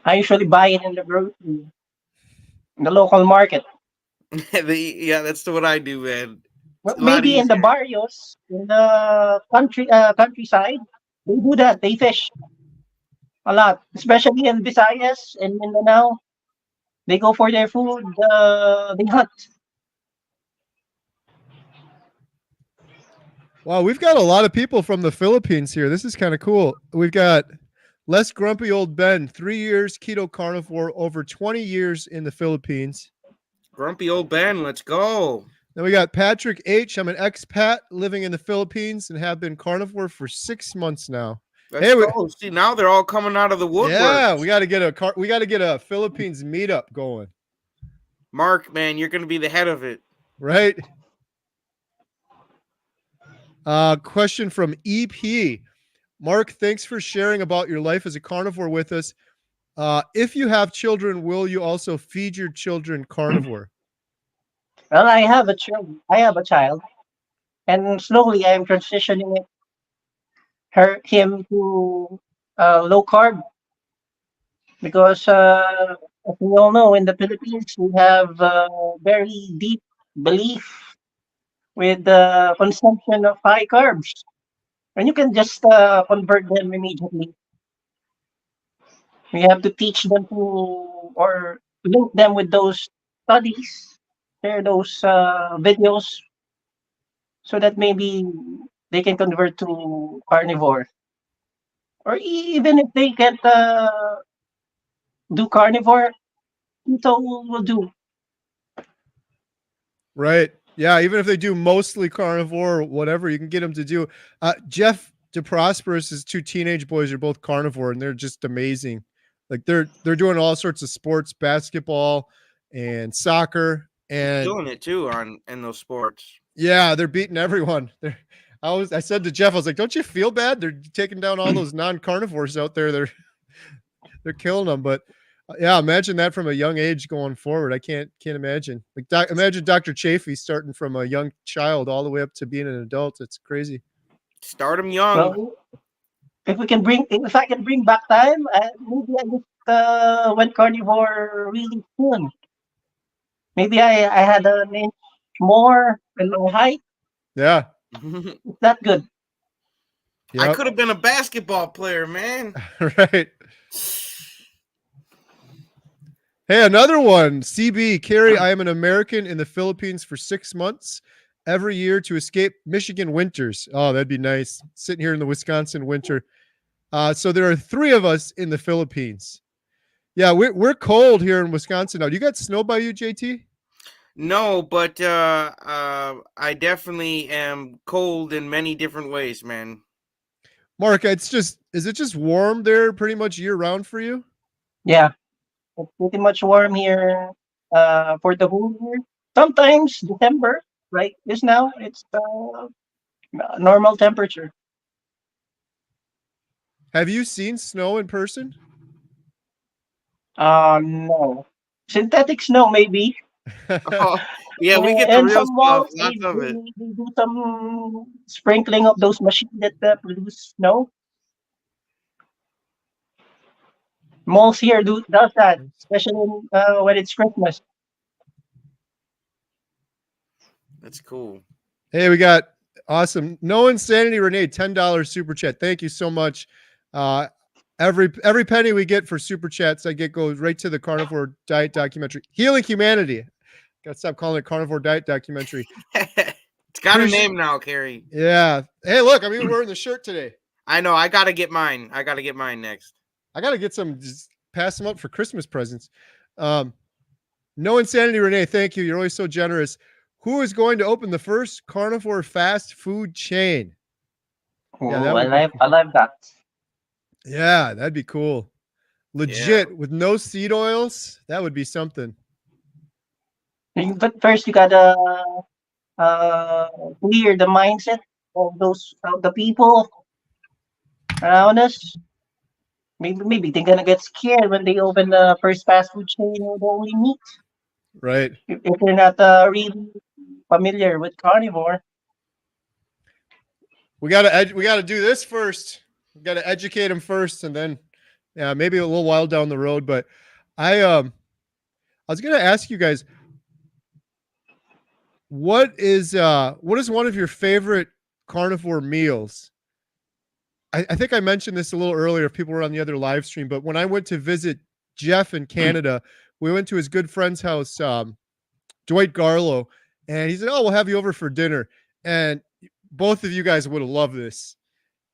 I usually buy it in the grocery, in the local market. Yeah, that's what I do, man. Well, It's a lot maybe in the easier. barrios, in the countryside, they do that. They fish a lot, especially in Visayas and Mindanao. They go for their food. They hunt. Wow, we've got a lot of people from the Philippines here. This is kind of cool. We've got Less Grumpy Old Ben, 3 years keto carnivore, over 20 years in the Philippines. Grumpy old Ben, let's go. Then we got Patrick H. I'm an expat living in the Philippines and have been carnivore for 6 months now. Let's go. See, now they're all coming out of the woodwork. Yeah, we got to get a Philippines meetup going. Mark, man, you're going to be the head of it. Right? Question from EP. Mark, thanks for sharing about your life as a carnivore with us. If you have children, will you also feed your children carnivore? Well, I have a child. I have a child, and slowly I am transitioning him to low carb because, as we all know, in the Philippines we have very deep belief with the consumption of high carbs, and you can just convert them immediately. We have to teach them to or link them with those studies, share those videos, so that maybe they can convert to carnivore. Or even if they can't do carnivore, keto will do. Right. Yeah. Even if they do mostly carnivore or whatever, you can get them to do. Jeff DeProsperous' 2 teenage boys are both carnivore, and they're just amazing. Like they're doing all sorts of sports, basketball and soccer, and Killing it too in those sports. yeah, they're beating everyone. I said to Jeff, I was like, don't you feel bad? They're taking down all those non-carnivores out there. They're killing them. But yeah, imagine that from a young age going forward. I can't imagine. Like imagine Dr. Chafee starting from a young child all the way up to being an adult. It's crazy. Start them young. Well, if I can bring back time, maybe I just went carnivore really soon. Maybe I had an inch more in my height. Yeah. It's that good. I could have been a basketball player, man. Right. Hey, another one. CB, Kerry, I am an American in the Philippines for 6 months. every year to escape Michigan winters. Oh, that'd be nice. Sitting here in the Wisconsin winter. So there are 3 of us in the Philippines. Yeah, we're cold here in Wisconsin now. Do you got snow by you, JT? No, but I definitely am cold in many different ways, man. Mark, is it just warm there pretty much year round for you? Yeah, it's pretty much warm here for the whole year. Sometimes December, like this now, it's normal temperature. Have you seen snow in person? No. Synthetic snow, maybe. Oh, yeah, we get the And real some stuff, malls, lots of it. they do some sprinkling of those machines that produce snow. Malls here does that, especially when it's Christmas. That's cool. Hey, we got awesome. No Insanity Renee, $10 super chat. Thank you so much. Every penny we get for super chats, I get goes right to the Carnivore Diet documentary. Healing Humanity. Gotta stop calling it Carnivore Diet documentary. It's got a name now, Kerry. Yeah. Hey, look, I'm even wearing the shirt today. I know. I gotta get mine. I gotta get mine next. I gotta get some, just pass them up for Christmas presents. No Insanity Renee, thank you. You're always so generous. Who is going to open the first carnivore fast food chain? Yeah, that Oh, would be cool. I love that. Yeah, that'd be cool. Legit with no seed oils, that would be something. But first, you gotta uh, clear the mindset of the people around us. Maybe they're gonna get scared when they open the first fast food chain with only meat. Right. If they're not really familiar with carnivore. We gotta do this first. We gotta educate them first, and then yeah, maybe a little while down the road. But I was gonna ask you guys, what is one of your favorite carnivore meals? I think I mentioned this a little earlier if people were on the other live stream, but when I went to visit Jeff in Canada, we went to his good friend's house, Dwight Garlow, and he said, "Oh, we'll have you over for dinner." And both of you guys would have loved this.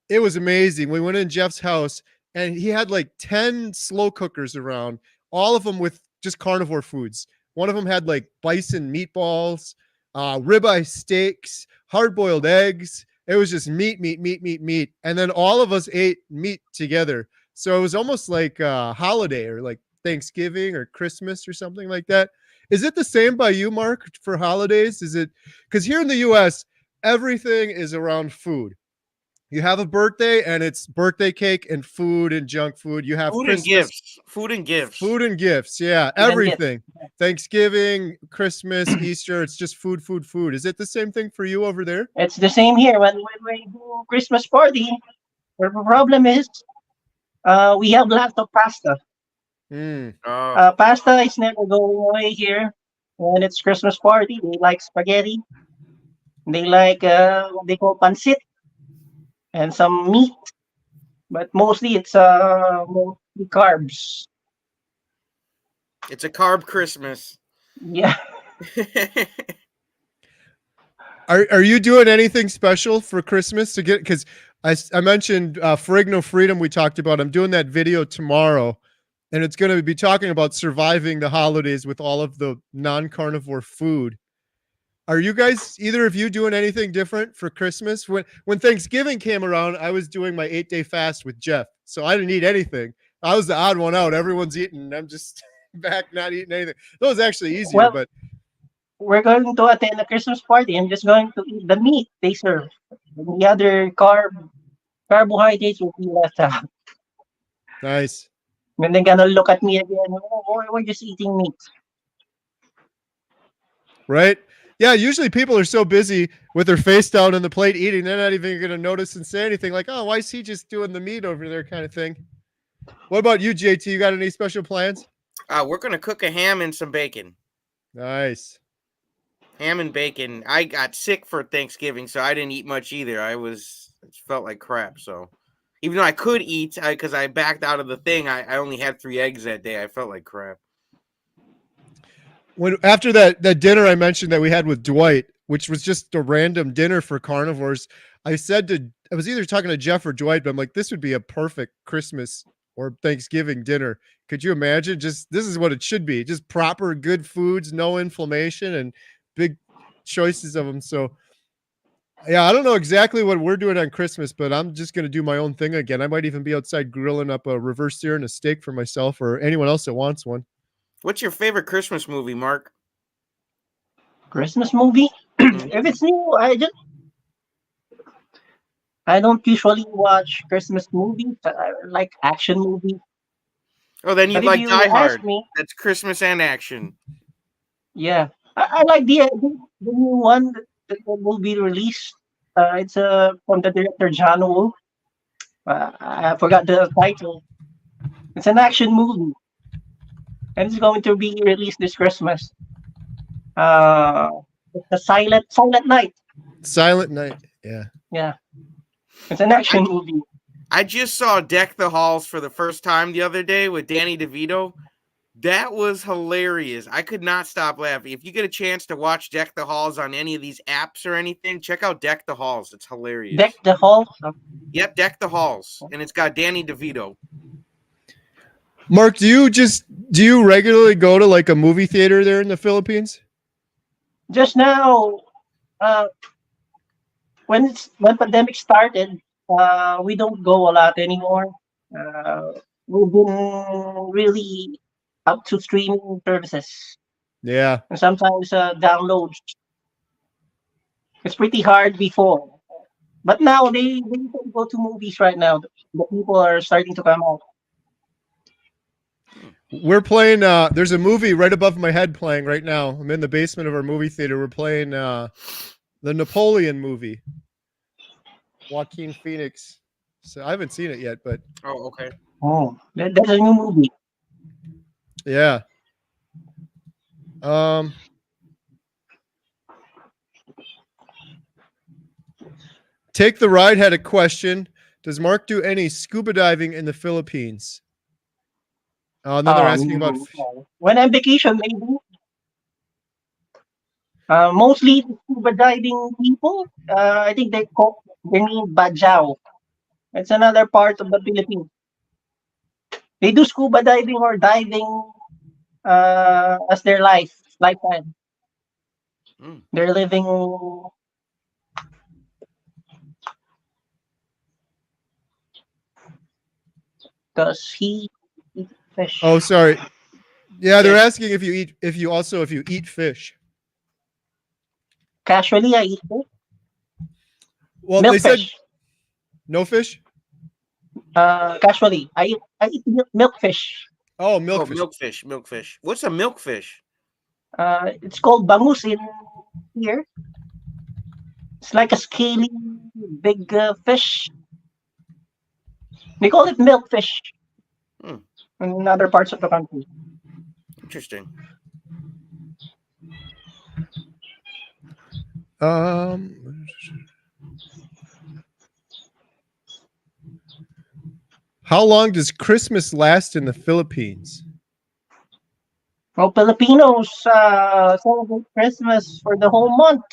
It was amazing. We went in Jeff's house and he had like 10 slow cookers around, all of them with just carnivore foods. One of them had like bison meatballs, ribeye steaks, hard-boiled eggs. It was just meat. And then all of us ate meat together. So it was almost like a holiday or like Thanksgiving or Christmas or something like that. Is it the same by you, Mark, for holidays? Is it because here in the US, everything is around food. You have a birthday and it's birthday cake and food and junk food. You have Food Christmas, and gifts. Food and gifts. food and gifts. Yeah, And everything. Thanksgiving, Christmas, Easter. It's just food. Is it the same thing for you over there? It's the same here when we do Christmas party. The problem is we have lots of pasta. Mm, Oh, Pasta is never going away here. When it's Christmas party, they like spaghetti. They like what they call pancit and some meat, but mostly it's mostly carbs. it's a carb Christmas. Yeah. Are you doing anything special for Christmas to get? Because I mentioned Ferrigno Freedom we talked about. I'm doing that video tomorrow, and it's going to be talking about surviving the holidays with all of the non-carnivore food. Are you guys, either of you, doing anything different for Christmas? When Thanksgiving came around, I was doing my 8-day fast with Jeff, so I didn't eat anything. I was the odd one out. Everyone's eating, and I'm just back not eating anything. That was actually easier, Well, but we're going to attend a Christmas party. I'm just going to eat the meat they serve. The other carbohydrates will be left out. nice. And they're gonna look at me again. Oh, we're just eating meat. Right? Yeah, usually people are so busy with their face down on the plate eating, they're not even going to notice and say anything like, oh, why is he just doing the meat over there kind of thing. What about you, JT? You got any special plans? We're gonna cook a ham and some bacon. Nice. Ham and bacon. I got sick for Thanksgiving, so I didn't eat much either. It felt like crap. So even though I could eat, because I backed out of the thing, I only had 3 eggs that day. I felt like crap. When after that dinner I mentioned that we had with Dwight, which was just a random dinner for carnivores. I was either talking to Jeff or Dwight, but I'm like, this would be a perfect Christmas or Thanksgiving dinner. Could you imagine? Just this is what it should be. Just proper good foods, no inflammation, and big choices of them. So yeah, I don't know exactly what we're doing on Christmas, but I'm just gonna do my own thing again. I might even be outside grilling up a reverse sear and a steak for myself or anyone else that wants one. What's your favorite Christmas movie, Mark? Christmas movie? Mhm. If it's new, I don't usually watch Christmas movies. I like action movies. Oh, then But you'd if like you Die ask Hard. me, That's Christmas and action. yeah, I like the new one that will be released. It's from the director John Woo. I forgot the title. It's an action movie, and it's going to be released this Christmas. Uh, it's a Silent Night. Silent Night. Yeah. Yeah, it's an I action movie. I just saw Deck the Halls for the first time the other day with Danny DeVito. That was hilarious. I could not stop laughing. If you get a chance to watch Deck the Halls on any of these apps or anything, check out Deck the Halls. It's Deck hilarious. the Hall. Yep, Deck the Halls. And it's got Danny DeVito. Mark, do you regularly go to like a movie theater there in the Philippines? Just now, uh, when pandemic started, we don't go a lot anymore. We've been really up to streaming services Yeah. and sometimes downloads. It's pretty hard before, but now they can go to movies right now. The people are starting to come out. We're playing there's a movie right above my head playing right now. I'm in the basement of our movie theater. We're playing the Napoleon movie. Joaquin Phoenix. So I haven't seen it yet, but Oh, okay. Oh, that's a new movie. yeah. Um Take the Ride had a question. Does Mark do any scuba diving in the Philippines? And then they're asking about When I'm vacation, maybe. Mostly the scuba diving people. I think they mean Bajau. It's another part of the Philippines. They do scuba diving or diving as their lifetime. Mm. They're living because he eat fish. Oh, sorry. Yeah, they're Yes. asking if you eat fish. Casually, I eat fish. Well, they said Milkfish. no fish? Casually, I eat milkfish. Oh, Oh, milkfish. milkfish. Milkfish. What's a milkfish? It's called bangus in here. It's like a scaly big fish. They call it milkfish Hmm. in other parts of the country. Interesting. How long does Christmas last in the Philippines? Well, Filipinos celebrate Christmas for the whole month.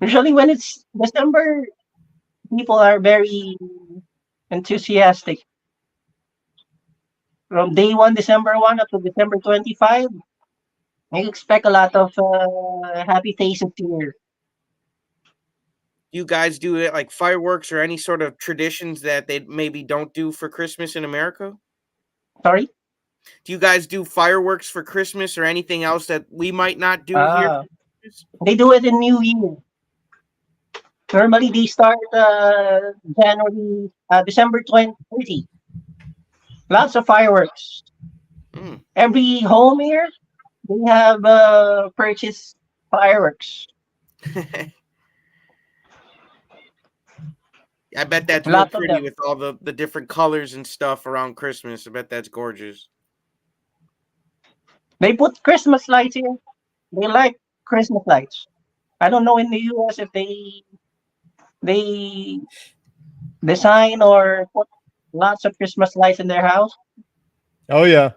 Usually, when it's December, people are very enthusiastic. From day 1, December 1 up to December 25, I expect a lot of happy faces here. You guys do it like fireworks or any sort of traditions that they maybe don't do for Christmas in America? Sorry? Do you guys do fireworks for Christmas or anything else that we might not do here Ah, for Christmas? they do it in New Year. Normally, they start December 20. Lots of fireworks. Mm. Every home here, they have purchased fireworks. I bet that's real Lots of pretty them. with all the different colors and stuff around Christmas. I bet that's gorgeous. They put Christmas lights here. They like Christmas lights. I don't know in the US if they design or put lots of Christmas lights in their house. Oh yeah.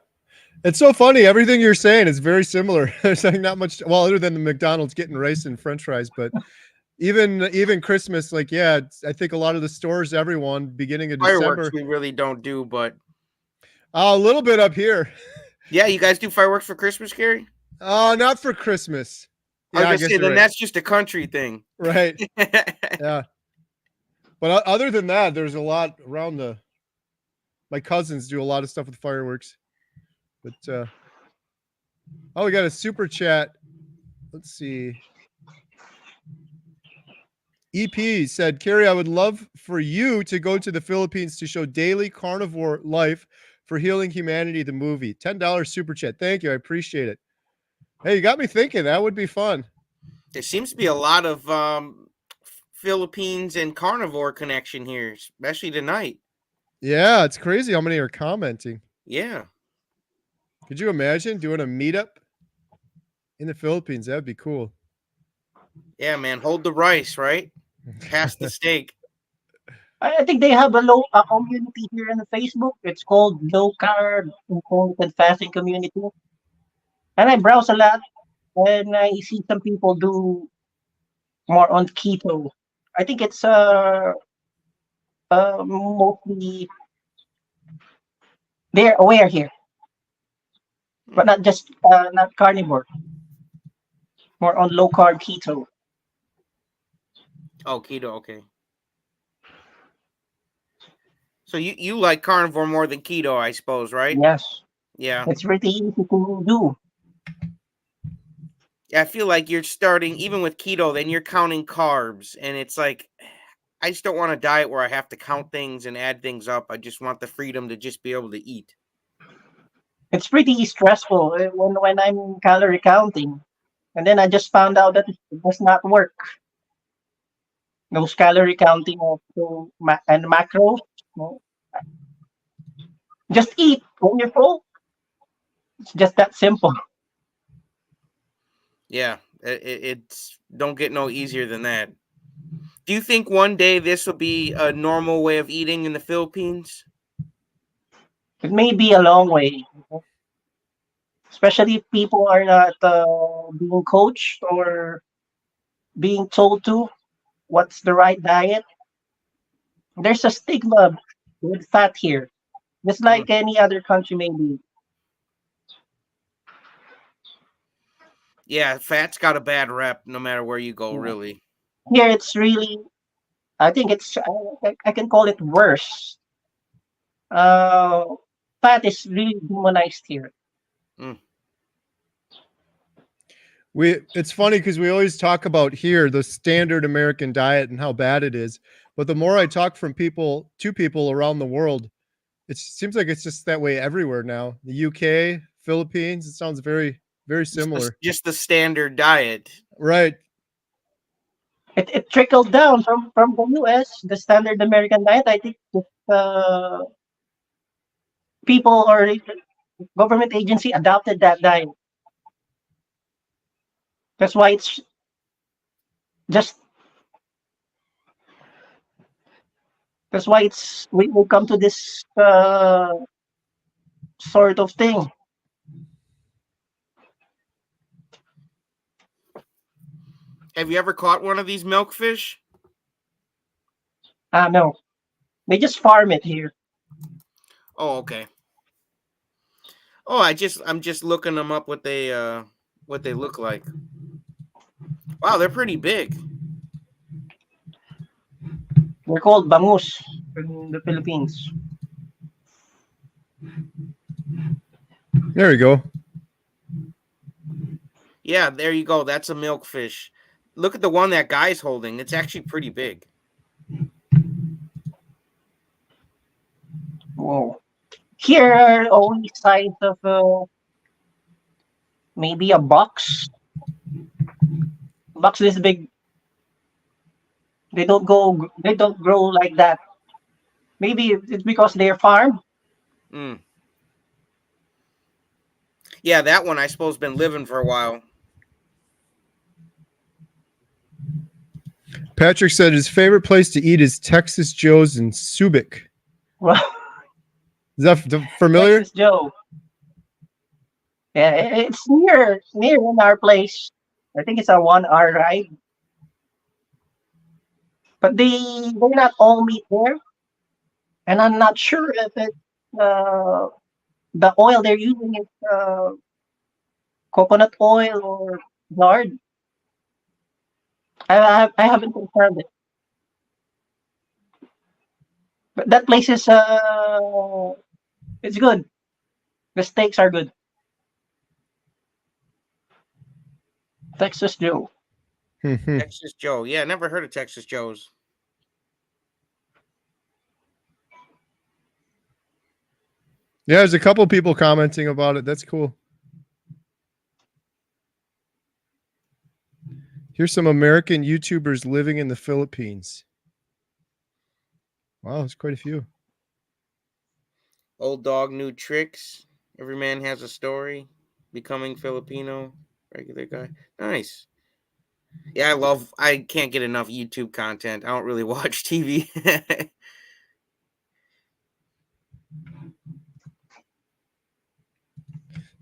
It's so funny. Everything you're saying is very similar. There's like not much. Well, other than the McDonald's getting rice and French fries, but even Christmas, like I think a lot of the stores, everyone beginning of Fireworks December, we really don't do, but a little bit up here. yeah, you guys do fireworks for Christmas, Kerry? Oh, not for Christmas. I was Yeah, I gonna guess say you're then right. that's just a country thing. Right. Yeah. But other than that, there's a lot around my cousins do a lot of stuff with fireworks. But oh, we got a super chat. Let's see. EP said, Kerry, I would love for you to go to the Philippines to show daily carnivore life for Healing Humanity, the movie. $10 super chat. Thank you. I appreciate it. Hey, you got me thinking. That would be fun. There seems to be a lot of Philippines and carnivore connection here, especially tonight. Yeah, it's crazy how many are commenting. Yeah. Could you imagine doing a meetup in the Philippines? That'd be cool. Yeah, man. Hold the rice, right? Pass the steak. I think they have a community here in Facebook. It's called Low Carb Intermittent Fasting Community. And I browse a lot, and I see some people do more on keto. I think it's mostly they're aware here, but not just not carnivore, more on low carb keto. Oh, keto. Okay. So you like carnivore more than keto, I suppose, right? Yes, Yeah. it's pretty easy to do. I feel like you're starting even with keto, then you're counting carbs, and it's like I just don't want a diet where I have to count things and add things up. I just want the freedom to just be able to eat. It's pretty stressful when I'm calorie counting, and then I just found out that it does not work. Those calorie counting and macros. No. Just eat when you're full. It's just that simple. Yeah, it's don't get no easier than that. Do you think one day this will be a normal way of eating in the Philippines? It may be a long way, especially if people are not being coached or being told to what's the right diet. There's a stigma with fat here, just Mm. like any other country, maybe. Yeah, fat's got a bad rep no matter where you go, really. Here, it's really, I think I can call it worse. Uh, Fat is really demonized here. Mm. It's funny because we always talk about here the standard American diet and how bad it is. But the more I talk from people to people around the world, it seems like it's just that way everywhere now. The UK, Philippines, it sounds very, very similar. Just the standard diet. Right. It trickled down from the US, the standard American diet. I think people or government agency adopted that diet. That's why it's just that's why we come to this sort of thing. Have you ever caught one of these milkfish? No, they just farm it here. Oh, okay. Oh, I'm just looking them up what they look like. Wow, they're pretty big. They're called bangus in the Philippines. There you go. Yeah, there you go. That's a milkfish. Look at the one that guy's holding. It's actually pretty big. Whoa. Here are only size of maybe a box. Box this big. They don't go. They don't grow like that. Maybe it's because they're farmed. Mm. Yeah, that one I suppose been living for a while. Patrick said his favorite place to eat is Texas Joe's in Subic. Well, Is that familiar? Texas Joe. Yeah, it's near in our place. I think it's a 1 hour ride, but they not all meet there, and I'm not sure if it uh, the oil they're using is coconut oil or lard. I haven't confirmed it, but that place is it's good. The steaks are good. Texas Joe. Texas Joe. Yeah, never heard of Texas Joe's. Yeah, there's a couple people commenting about it. That's cool. Here's some American YouTubers living in the Philippines. Wow, there's quite a few. Old dog, new tricks. Every man has a story. Becoming Filipino. Regular guy. Nice. Yeah, I can't get enough YouTube content. I don't really watch TV.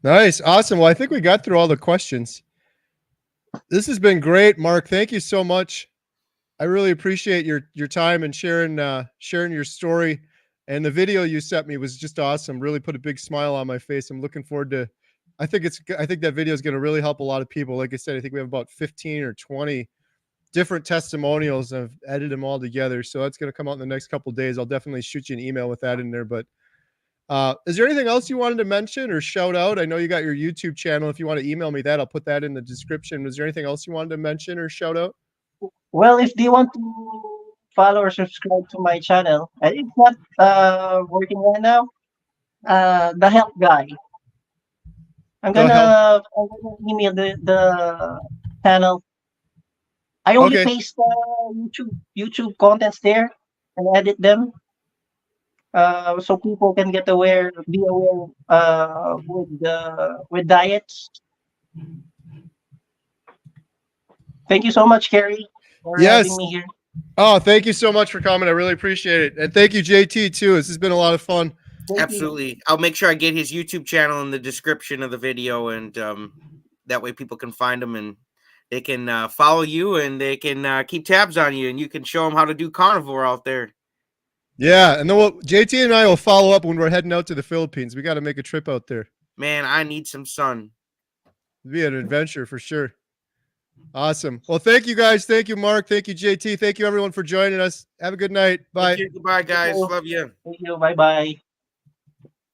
Nice. Awesome. Well, I think we got through all the questions. This has been great, Mark. Thank you so much. I really appreciate your time and sharing your story. And the video you sent me was just awesome. Really put a big smile on my face. I'm looking forward to I think that video is going to really help a lot of people. Like I said, I think we have about 15 or 20 different testimonials. I've edited them all together. So that's going to come out in the next couple of days. I'll definitely shoot you an email with that in there. But is there anything else you wanted to mention or shout out? I know you got your YouTube channel. If you want to email me that, I'll put that in the description. Was there anything else you wanted to mention or shout out? Well, if they want to follow or subscribe to my channel, it's not working right now. The health guy. The help. I'm gonna email the channel. I only Okay. paste YouTube contents there and edit them, so people can be aware with diets. Thank you so much, Kerry, for having Yes. me here. Oh, thank you so much for coming. I really appreciate it. And thank you, JT, too. This has been a lot of fun. Thank you. Absolutely. I'll make sure I get his YouTube channel in the description of the video, and that way people can find him and they can follow you and they can keep tabs on you, and you can show them how to do carnivore out there. Yeah. And then JT and I will follow up when we're heading out to the Philippines. We got to make a trip out there. Man, I need some sun. It'd be an adventure for sure. Awesome. Well, thank you guys. Thank you, Mark. Thank you, JT. Thank you, everyone, for joining us. Have a good night. Bye. Goodbye, guys. you. Love you. Thank you. Bye bye.